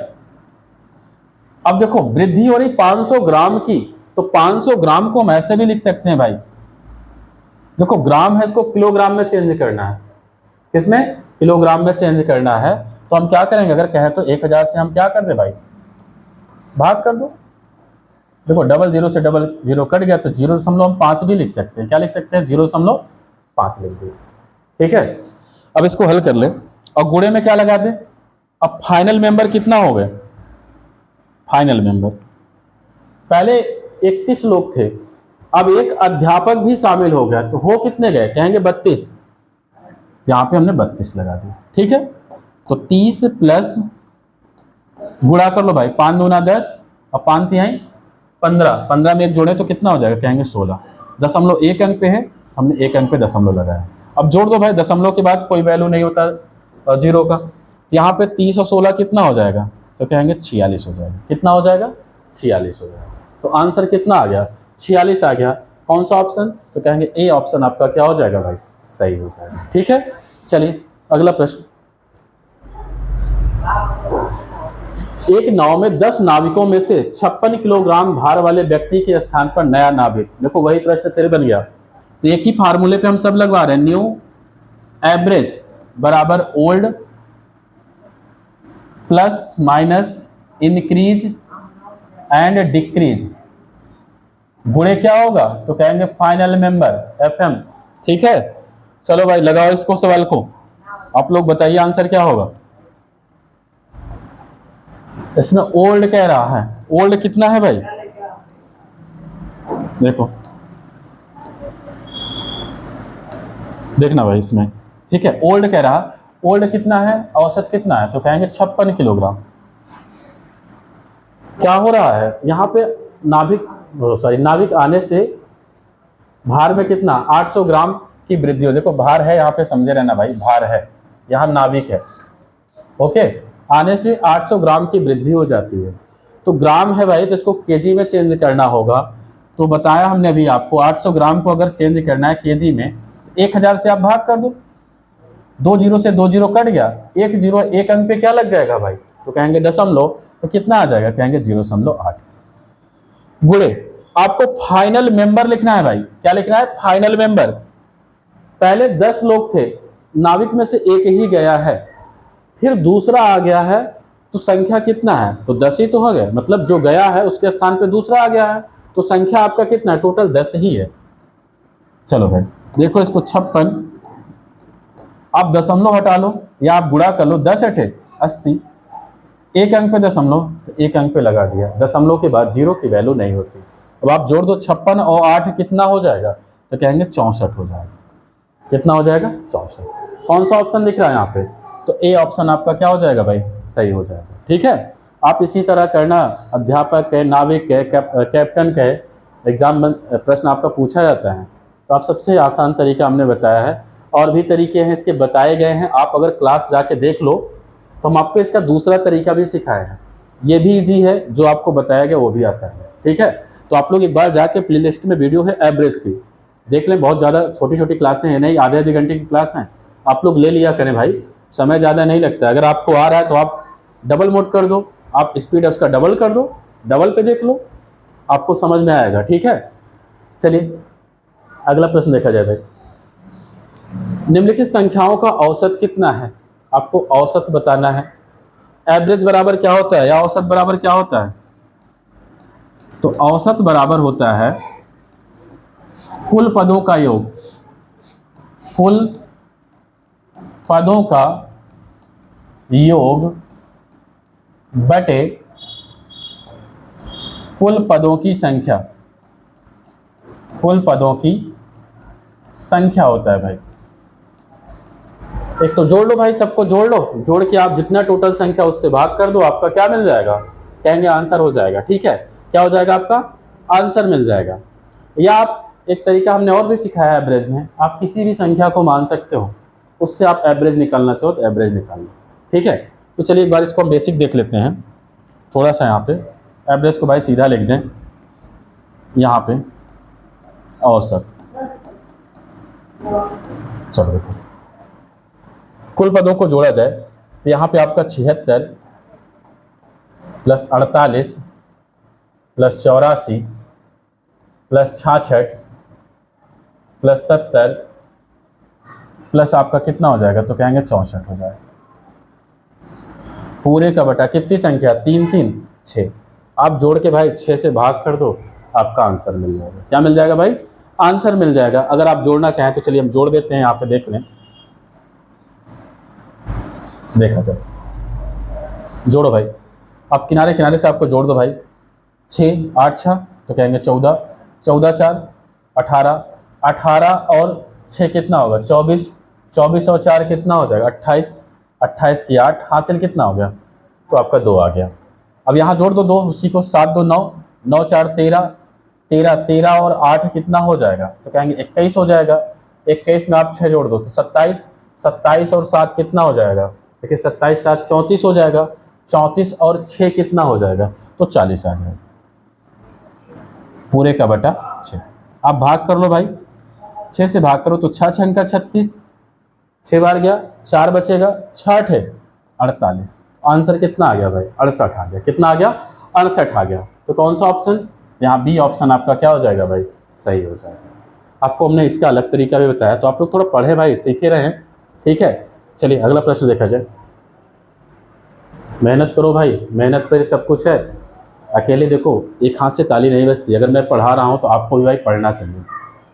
अब देखो वृद्धि हो रही 500 ग्राम की, तो 500 ग्राम को हम ऐसे भी लिख सकते हैं भाई, देखो ग्राम है, इसको किलोग्राम में चेंज करना है, किसमें, किलोग्राम में चेंज करना है। तो हम क्या करेंगे, अगर कहें तो 1000 से हम क्या कर दे भाई, भाग कर दो। देखो डबल जीरो से डबल जीरो कट गया, तो 0.5 भी लिख सकते हैं। क्या लिख सकते हैं, 0.5 लिख दिए। ठीक है, अब इसको हल कर ले और गुणे में क्या लगा दे। अब फाइनल मेंबर कितना हो गए, फाइनल मेंबर पहले 31 लोग थे, अब एक अध्यापक भी शामिल हो गया, तो हो कितने गए, कहेंगे 32। यहां पे हमने 32 लगा दिया। ठीक है, तो 30 प्लस गुणा कर लो भाई, 5 दूना 10 और 5 तिहाई 15, 15 में एक जोड़े तो कितना हो जाएगा, कहेंगे 16। दशमलव एक अंक पे है, हमने एक अंक पे दशमलव लगाया। अब जोड़ दो भाई, दशमलव के बाद कोई वैल्यू नहीं होता जीरो का, यहाँ पे 30 और 16 कितना हो जाएगा, तो कहेंगे 46 हो जाएगा। कितना हो जाएगा, 46 हो जाएगा। तो आंसर कितना आ गया, 46 आ गया। कौन सा ऑप्शन, तो कहेंगे ए ऑप्शन आपका क्या हो जाएगा भाई, सही हो जाएगा। ठीक है, चलिए अगला प्रश्न। एक नाव में 10 नाविकों में से 56 किलोग्राम भार वाले व्यक्ति के स्थान पर नया नाविक, देखो वही प्रश्न फिर बन गया। तो एक ही फार्मूले पे हम सब लगवा रहे हैं, न्यू एवरेज बराबर old plus minus increase and decrease गुणे क्या होगा, तो कहेंगे फाइनल मेंबर एफएम। ठीक है, चलो भाई लगाओ इसको सवाल को, आप लोग बताइए आंसर क्या होगा। इसमें ओल्ड कह रहा है, ओल्ड कितना है भाई, देखो देखना भाई इसमें। ठीक है, ओल्ड कह रहा, ओल्ड कितना है, औसत कितना है, तो कहेंगे 56 किलोग्राम। क्या हो रहा है यहाँ पे, नाविक आने से भार में कितना, 800 ग्राम की वृद्धि हो। देखो भार है यहाँ पे, समझे रहना भाई, भार है, यहाँ नाविक है। ओके, आने से 800 ग्राम की वृद्धि हो जाती है, तो ग्राम है भाई, तो इसको केजी में चेंज करना होगा। तो बताया हमने अभी आपको, 800 ग्राम को अगर चेंज करना है केजी में, 1000 से आप भाग कर दो, 2 जीरो से 2 जीरो कट गया, 1 जीरो एक अंक पे क्या लग जाएगा भाई, तो कहेंगे दशमलव, तो कितना आ जाएगा, कहेंगे 0.8 गुणे। आपको फाइनल मेंबर लिखना है भाई, क्या लिखना है, फाइनल मेंबर। पहले 10 लोग थे, नाविक में से एक ही गया है, फिर दूसरा आ गया है, तो संख्या कितना है, तो 10 ही तो हो गया, मतलब जो गया है उसके स्थान पे दूसरा आ गया है, तो संख्या आपका कितना है, टोटल 10 ही है। चलो भाई देखो इसको 56, आप दशमलव हटा लो या आप गुणा कर लो, 10 अठे 80, एक अंक पे दशमलव, तो एक अंक पे लगा दिया, दशमलव के बाद जीरो की वैल्यू नहीं होती। अब आप जोड़ दो 56 और 8 कितना हो जाएगा, तो कहेंगे 64 हो जाएगा। कितना हो जाएगा, 64। कौन सा ऑप्शन दिख रहा है यहाँ पे, तो ए ऑप्शन आपका क्या हो जाएगा भाई, सही हो जाएगा। ठीक है, आप इसी तरह करना, अध्यापक है, नाविक है, कैप्टन का एग्जाम प्रश्न आपका पूछा जाता है, तो आप सबसे आसान तरीका हमने बताया है। और भी तरीके हैं इसके बताए गए हैं, आप अगर क्लास जाके देख लो तो हम आपको इसका दूसरा तरीका भी सिखाए हैं, ये भी इजी है, जो आपको बताया गया वो भी आसान है। ठीक है, तो आप लोग एक बार जाके प्ले लिस्ट में वीडियो है एवरेज की देख लें, बहुत ज़्यादा छोटी छोटी क्लासें हैं नहीं, आधे आधे घंटे की क्लास हैं, आप लोग ले लिया करें भाई, समय ज़्यादा नहीं लगता। अगर आपको आ रहा है तो आप डबल मोड कर दो, आप स्पीड उसका डबल कर दो, डबल पे देख लो, आपको समझ में आएगा। ठीक है, चलिए अगला प्रश्न देखा जाए भाई। निम्नलिखित संख्याओं का औसत कितना है, आपको औसत बताना है। एवरेज बराबर क्या होता है या औसत बराबर क्या होता है, तो औसत बराबर होता है कुल पदों का योग, कुल पदों का योग बटे कुल पदों की संख्या, कुल पदों की संख्या होता है भाई। एक तो जोड़ लो भाई, सबको जोड़ लो, जोड़ के आप जितना टोटल संख्या उससे भाग कर दो, आपका क्या मिल जाएगा, कहेंगे आंसर हो जाएगा। ठीक है, क्या हो जाएगा, आपका आंसर मिल जाएगा। या आप एक तरीका हमने और भी सिखाया है एवरेज में, आप किसी भी संख्या को मान सकते हो, उससे आप एवरेज निकालना चाहो तो एवरेज निकाल लो। ठीक है, तो चलिए एक बार इसको हम बेसिक देख लेते हैं थोड़ा सा। यहाँ पे एवरेज को भाई सीधा लिख दें, यहाँ पे औसत। चलो देखो, कुल पदों को जोड़ा जाए तो यहाँ पे आपका 76 plus 48 plus 84 plus 66 plus 70 plus आपका कितना हो जाएगा, तो कहेंगे 64 हो जाएगा। पूरे का बटा कितनी संख्या, 3 3 6, आप जोड़ के भाई 6 से भाग कर दो, आपका आंसर मिल जाएगा। क्या मिल जाएगा भाई, आंसर मिल जाएगा। अगर आप जोड़ना चाहें तो चलिए हम जोड़ देते हैं, यहाँ पे देख लें, देखा जाए, जोड़ो भाई, आप किनारे किनारे से आपको जोड़ दो भाई, 6 8 6 तो कहेंगे 14, 14 4 18, 18 और 6 कितना होगा, 24, 24 और 4 कितना हो जाएगा, 28, 28 की 8 हासिल कितना हो गया, तो आपका 2 आ गया। अब यहाँ जोड़ दो 2 उसी को, 7 2 9, 9 4 13, 13 13 और 8 कितना हो जाएगा, तो कहेंगे 21 हो जाएगा। 21 में आप 6 जोड़ दो तो 27, 27 और 7 कितना हो जाएगा, देखिए 27 7 34 हो जाएगा, 34 और 6 कितना हो जाएगा, तो 40 आ जाएगा। पूरे का बटा 6, आप भाग कर लो भाई, 6 से भाग करो तो 6 6 का 36, 6 बार गया, 4 बचेगा, 6 है 48, आंसर कितना आ गया भाई, 68 आ गया। कितना आ गया, 68 आ गया। तो कौन सा ऑप्शन, यहाँ बी ऑप्शन आपका क्या हो जाएगा भाई, सही हो जाएगा। आपको हमने इसका अलग तरीका भी बताया, तो आप लोग थोड़ा पढ़े भाई, सीखे रहे। ठीक है, चलिए अगला प्रश्न देखा जाए। मेहनत करो भाई, मेहनत पर सब कुछ है। अकेले देखो एक हाथ से ताली नहीं बजती, अगर मैं पढ़ा रहा हूँ तो आपको भी भाई पढ़ना चाहिए।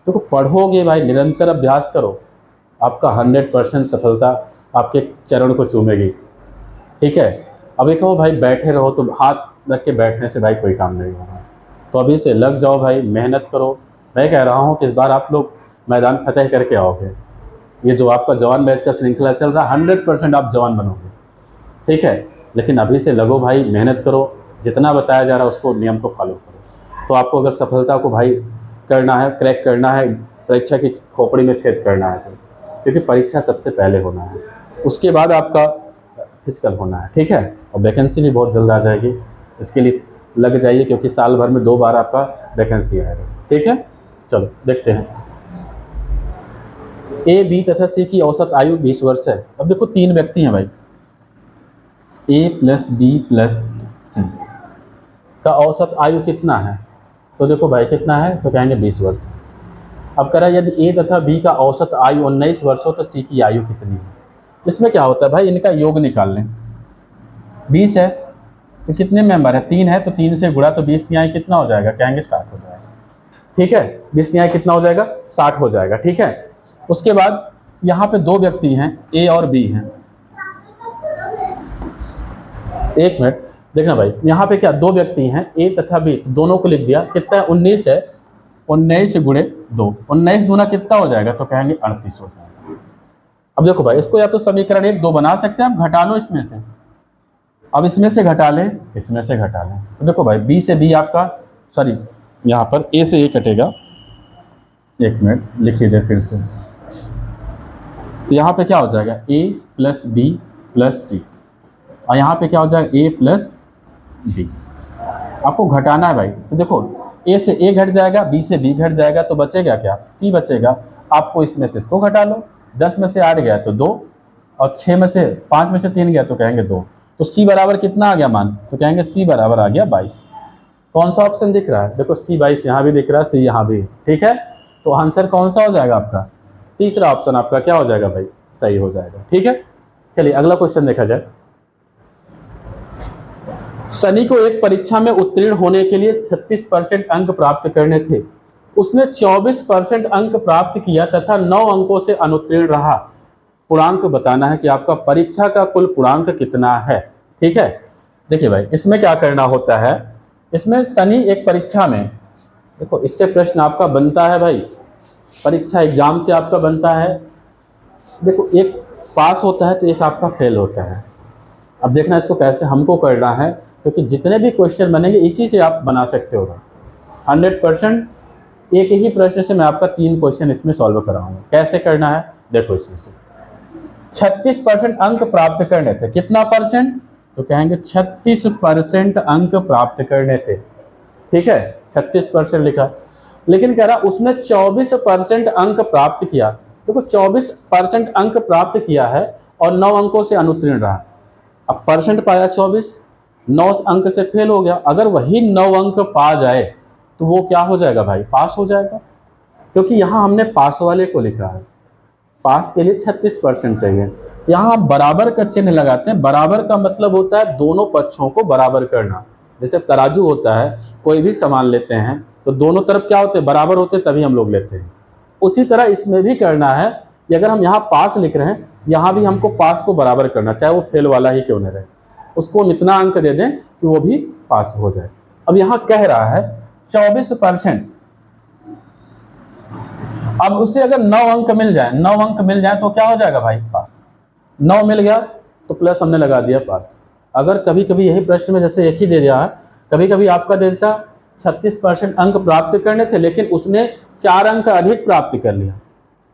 देखो पढ़ोगे भाई, निरंतर अभ्यास करो, आपका 100% सफलता आपके चरण को चूमेगी। ठीक है, अभी कहो भाई बैठे रहो, तो हाथ रख के बैठने से भाई कोई काम नहीं होगा, तो अभी से लग जाओ भाई, मेहनत करो। मैं कह रहा हूँ कि इस बार आप लोग मैदान फतेह करके आओगे। ये जो आपका जवान बैच का श्रृंखला चल रहा है, 100% आप जवान बनोगे। ठीक है, लेकिन अभी से लगो भाई, मेहनत करो, जितना बताया जा रहा है उसको, नियम को फॉलो करो, तो आपको अगर सफलता को भाई करना है, क्रैक करना है, परीक्षा की खोपड़ी में छेद करना है, तो क्योंकि परीक्षा सबसे पहले होना है, उसके बाद आपका फिजिकल होना है। ठीक है, और वैकेंसी भी बहुत जल्द आ जाएगी, इसके लिए लग जाइए, क्योंकि साल भर में 2 बार आपका वैकेंसी आएगा। ठीक है, चलो देखते हैं। ए बी तथा सी की औसत आयु 20 वर्ष है। अब देखो 3 व्यक्ति हैं भाई, ए प्लस बी प्लस सी का औसत आयु कितना है, तो देखो भाई कितना है, तो कहेंगे 20 वर्ष। अब कह रहा है यदि ए तथा बी का औसत आयु 19 वर्ष हो तो सी की आयु कितनी है। इसमें क्या होता है भाई, इनका योग निकाल लें। 20 है तो कितने मेंबर है, 3 है, तो 3 से गुणा, तो 20 तिहाई कितना हो जाएगा, कहेंगे 60 हो जाएगा। ठीक है, 20 तिहाई कितना हो जाएगा, 60 हो जाएगा। ठीक है, उसके बाद यहाँ पे दो व्यक्ति हैं, ए और बी हैं। एक मिनट देखना भाई, यहाँ पे क्या दो व्यक्ति हैं, ए तथा बी, दोनों को लिख दिया। कितना है, 19 है, 19 गुणे 2, 19 दूना कितना हो जाएगा, तो कहेंगे 38 हो जाएगा। अब देखो भाई, इसको या तो समीकरण 1 2 बना सकते हैं, आप घटा लो इसमें से। अब इसमें से घटा लें, इसमें से घटा लें, तो देखो भाई बी से बी आपका, सॉरी यहाँ पर ए से ए कटेगा। एक मिनट लिखिए दे फिर से, तो यहाँ पे क्या हो जाएगा, ए प्लस बी प्लस सी, और यहाँ पे क्या हो जाएगा, ए प्लस बी। आपको घटाना है भाई, तो देखो ए से ए घट जाएगा, बी से बी घट जाएगा, तो बचेगा क्या, सी बचेगा। आपको इसमें से इसको घटा लो, 10 में से 8 गया तो 2, और 6 में से 5 में से 3 गया तो कहेंगे 2, तो सी बराबर कितना आ गया मान, तो कहेंगे सी बराबर आ गया 22। कौन सा ऑप्शन दिख रहा है, देखो सी 22 यहाँ भी दिख रहा है, सी यहाँ भी। ठीक है, तो आंसर कौन सा हो जाएगा आपका, तीसरा ऑप्शन आपका क्या हो जाएगा भाई, सही हो जाएगा। ठीक है, चलिए अगला क्वेश्चन देखा जाए। सनी को एक परीक्षा में उत्तीर्ण होने के लिए 36% अंक प्राप्त करने थे। उसने 24% अंक प्राप्त किया तथा 9 अंकों से अनुत्तीर्ण रहा। पूर्णांक बताना है कि आपका परीक्षा का कुल पूर्णांक कितना है। ठीक है, देखिए भाई इसमें क्या करना होता है, इसमें सनी एक परीक्षा में, देखो इससे प्रश्न आपका बनता है भाई, परीक्षा एग्जाम से आपका बनता है। देखो एक पास होता है तो एक आपका फेल होता है। अब देखना इसको कैसे हमको करना है, क्योंकि जितने भी क्वेश्चन बनेंगे इसी से आप बना सकते हो। 100% एक ही प्रश्न से मैं आपका 3 क्वेश्चन इसमें सॉल्व कराऊंगा। कैसे करना है देखो, इसमें से 36% अंक प्राप्त करने थे, कितना परसेंट, तो कहेंगे 36% अंक प्राप्त करने थे। ठीक है, 36% लिखा, लेकिन कह रहा उसने 24% अंक प्राप्त किया। देखो 24% अंक प्राप्त किया है और 9 अंकों से अनुत्तीर्ण रहा। अब परसेंट पाया 24, 9 अंक से फेल हो गया। अगर वही 9 अंक पा जाए तो वो क्या हो जाएगा भाई, पास हो जाएगा, क्योंकि यहाँ हमने पास वाले को लिखा है। पास के लिए 36% चाहिए। यहाँ आप बराबर का चिन्ह लगाते हैं। बराबर का मतलब होता है दोनों पक्षों को बराबर करना। जैसे तराजू होता है, कोई भी सामान लेते हैं तो दोनों तरफ क्या होते हैं, बराबर होते हैं, तभी हम लोग लेते हैं। उसी तरह इसमें भी करना है कि अगर हम यहाँ पास लिख रहे हैं, यहाँ भी हमको पास को बराबर करना, चाहे वो फेल वाला ही क्यों न रहे, उसको इतना अंक दे दें कि वो भी पास हो जाए। अब यहाँ कह रहा है 24%, अब उसे अगर 9 अंक मिल जाए, 9 अंक मिल जाए तो क्या हो जाएगा भाई, पास। 9 मिल गया तो प्लस हमने लगा दिया पास। अगर कभी कभी यही प्रश्न में जैसे एक ही दे दिया है, कभी कभी आपका दे देता 36% अंक प्राप्त करने थे लेकिन उसने 4 अंक अधिक प्राप्त कर लिया,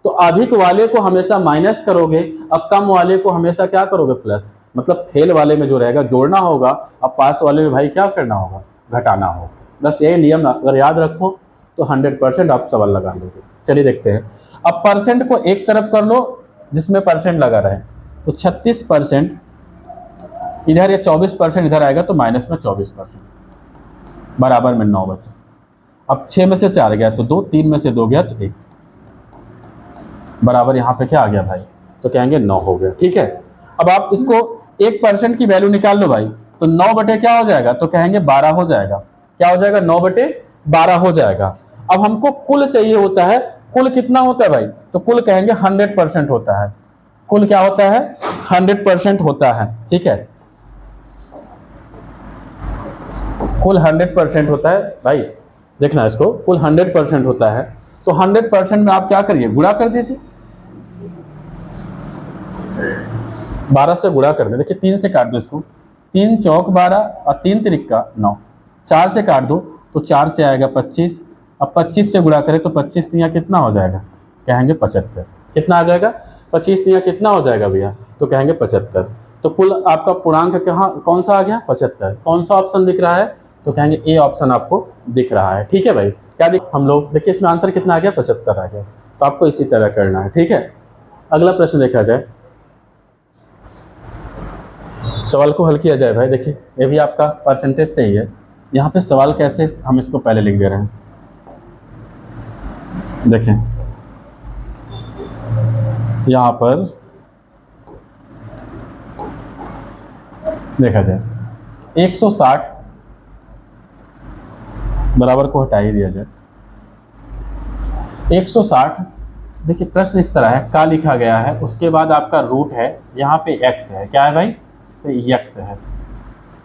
तो अधिक वाले को हमेशा माइनस करोगे, अब कम वाले को हमेशा क्या करोगे, प्लस। मतलब फेल वाले में जो रहेगा जोड़ना होगा, अब पास वाले में भाई क्या करना होगा, घटाना होगा। बस यही नियम अगर याद रखो तो 100% आप सवाल लगा लोगे। चलिए देखते हैं। अब परसेंट को एक तरफ कर लो जिसमें परसेंट लगा रहे, तो 36% इधर, या 24% इधर आएगा तो माइनस में 24%, बराबर में 9 बचे। अब 6 में से 4 गया तो 2, 3 में से 2 गया तो 1, बराबर यहाँ पे क्या आ गया भाई, तो कहेंगे 9 हो गया। ठीक है, अब आप इसको 1% की वैल्यू निकाल लो भाई, तो 9 बटे क्या हो जाएगा, तो कहेंगे 12 हो जाएगा। क्या हो जाएगा, 9 बटे 12 हो जाएगा। अब हमको कुल चाहिए होता है, कुल कितना होता है भाई, तो कुल कहेंगे 100% होता है। कुल क्या होता है, 100% होता है। ठीक है, कुल 100% होता है भाई, देखना इसको, कुल 100% होता है। तो 100% में आप क्या करिए, गुणा कर दीजिए, 12 से गुणा कर दे। देखिए 3 से काट दो इसको, 3 चौक 12 और 3 तिरिक्का 9, 4 से काट दो तो 4 से आएगा 25। अब 25 से गुणा करें तो 25 तिया कितना हो जाएगा, कहेंगे 75। कितना आ जाएगा, 25 तिया कितना हो जाएगा भैया, तो कहेंगे 75। तो कुल आपका पूर्णांक कहाँ कौन सा आ गया, 75। कौन सा ऑप्शन दिख रहा है, तो कहेंगे ए ऑप्शन आपको दिख रहा है। ठीक है भाई, क्या दिख, हम लोग देखिए इसमें आंसर कितना आ गया, 75 आ गया। तो आपको इसी तरह करना है। ठीक है, अगला प्रश्न देखा जाए, सवाल को हल किया जाए भाई। देखिए ये भी आपका परसेंटेज से ही है। यहाँ पे सवाल कैसे, हम इसको पहले लिख दे रहे हैं। देखें यहाँ पर देखा जाए 160 बराबर को हटा ही दिया जाए 160। देखिए प्रश्न इस तरह है, का लिखा गया है, उसके बाद आपका रूट है, यहाँ पे x है, क्या है भाई, तो x है।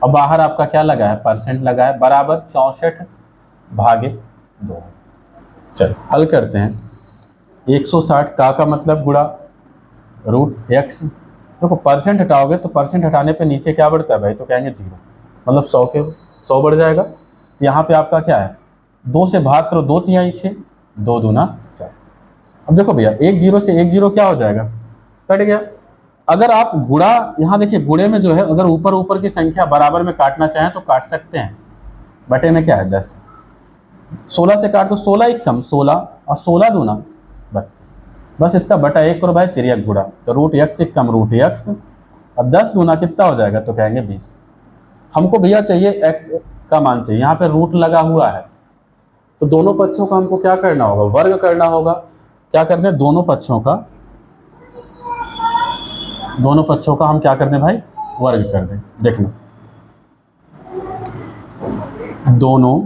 अब बाहर आपका क्या लगा है, परसेंट लगा है, बराबर 64/2। चलो हल करते हैं। 160 का मतलब गुणा रूट x। देखो परसेंट हटाओगे तो परसेंट हटाने पे नीचे क्या बढ़ता है भाई, तो कहेंगे 0, मतलब 100 के 100 बढ़ जाएगा। तो यहाँ पे आपका क्या है, 2 से भाग करो, 2×3 6, 2 दूना 4। अब देखो भैया 1 0 से 1 0 क्या हो जाएगा, कट गया। अगर आप गुणा, यहाँ देखिए गुणे में जो है, अगर ऊपर ऊपर की संख्या बराबर में काटना चाहें तो काट सकते हैं। बटे में क्या है 10, 16 से काट तो 16 एक कम 16, और 16 दूना 32। बस इसका बटा 1 करो भाई, तिर्यक गुणा, तो रूट x से कम रूट x, और 10 दूना कितना हो जाएगा, तो कहेंगे 20। हमको भैया चाहिए x का मान चाहिए, यहाँ पे रूट लगा हुआ है, तो दोनों पक्षों का हमको क्या करना होगा, वर्ग करना होगा। क्या करते हैं, दोनों पक्षों का हम क्या करते हैं भाई, वर्ग कर दें। देखना, दोनों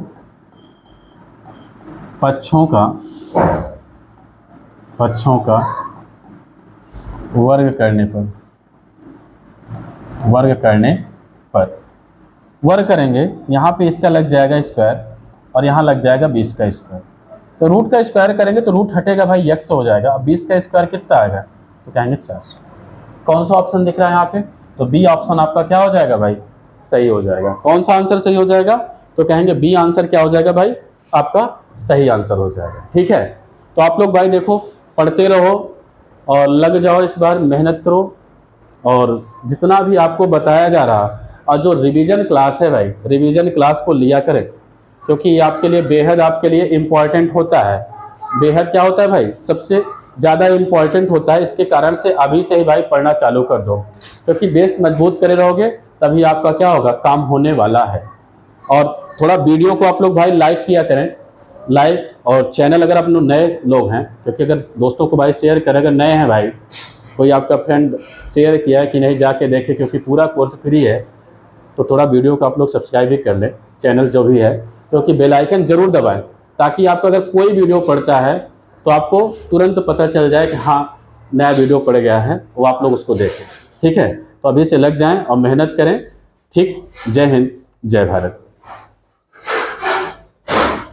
पक्षों का वर्ग वर्ग करेंगे, यहाँ पे इसका लग जाएगा स्क्वायर, और यहाँ लग जाएगा 20 का स्क्वायर। तो रूट का स्क्वायर करेंगे तो रूट हटेगा भाई, x हो जाएगा। अब 20 का स्क्वायर कितना आएगा, तो कहेंगे 400। कौन सा ऑप्शन दिख रहा है यहाँ पे, तो बी ऑप्शन आपका क्या हो जाएगा भाई, सही हो जाएगा। कौन सा आंसर सही हो जाएगा, तो कहेंगे बी आंसर क्या हो जाएगा भाई, आपका सही आंसर हो जाएगा। ठीक है, तो आप लोग भाई देखो, पढ़ते रहो और लग जाओ, इस बार मेहनत करो, और जितना भी आपको बताया जा रहा, और जो रिवीजन क्लास है भाई, रिवीजन क्लास को लिया करें, क्योंकि ये आपके लिए बेहद, आपके लिए इम्पॉर्टेंट होता है। बेहद क्या होता है भाई, सबसे ज़्यादा इम्पॉर्टेंट होता है। इसके कारण से अभी से ही भाई पढ़ना चालू कर दो, क्योंकि बेस मजबूत करे रहोगे तभी आपका क्या होगा, काम होने वाला है। और थोड़ा वीडियो को आप लोग भाई लाइक किया करें, लाइक, और चैनल अगर आप लोग नए लोग हैं, क्योंकि अगर दोस्तों को भाई शेयर करें, अगर नए हैं भाई, कोई आपका फ्रेंड शेयर किया है कि नहीं जाके देखें, क्योंकि पूरा कोर्स फ्री है। तो थोड़ा वीडियो को आप लोग सब्सक्राइब भी कर लें, चैनल जो भी है, क्योंकि बेल आइकन जरूर दबाएं, ताकि आपका अगर कोई वीडियो पड़ता है तो आपको तुरंत पता चल जाए कि हाँ नया वीडियो पड़ गया है, वो आप लोग उसको देखें। ठीक है, तो अभी से लग जाएं और मेहनत करें। ठीक, जय हिंद, जय भारत।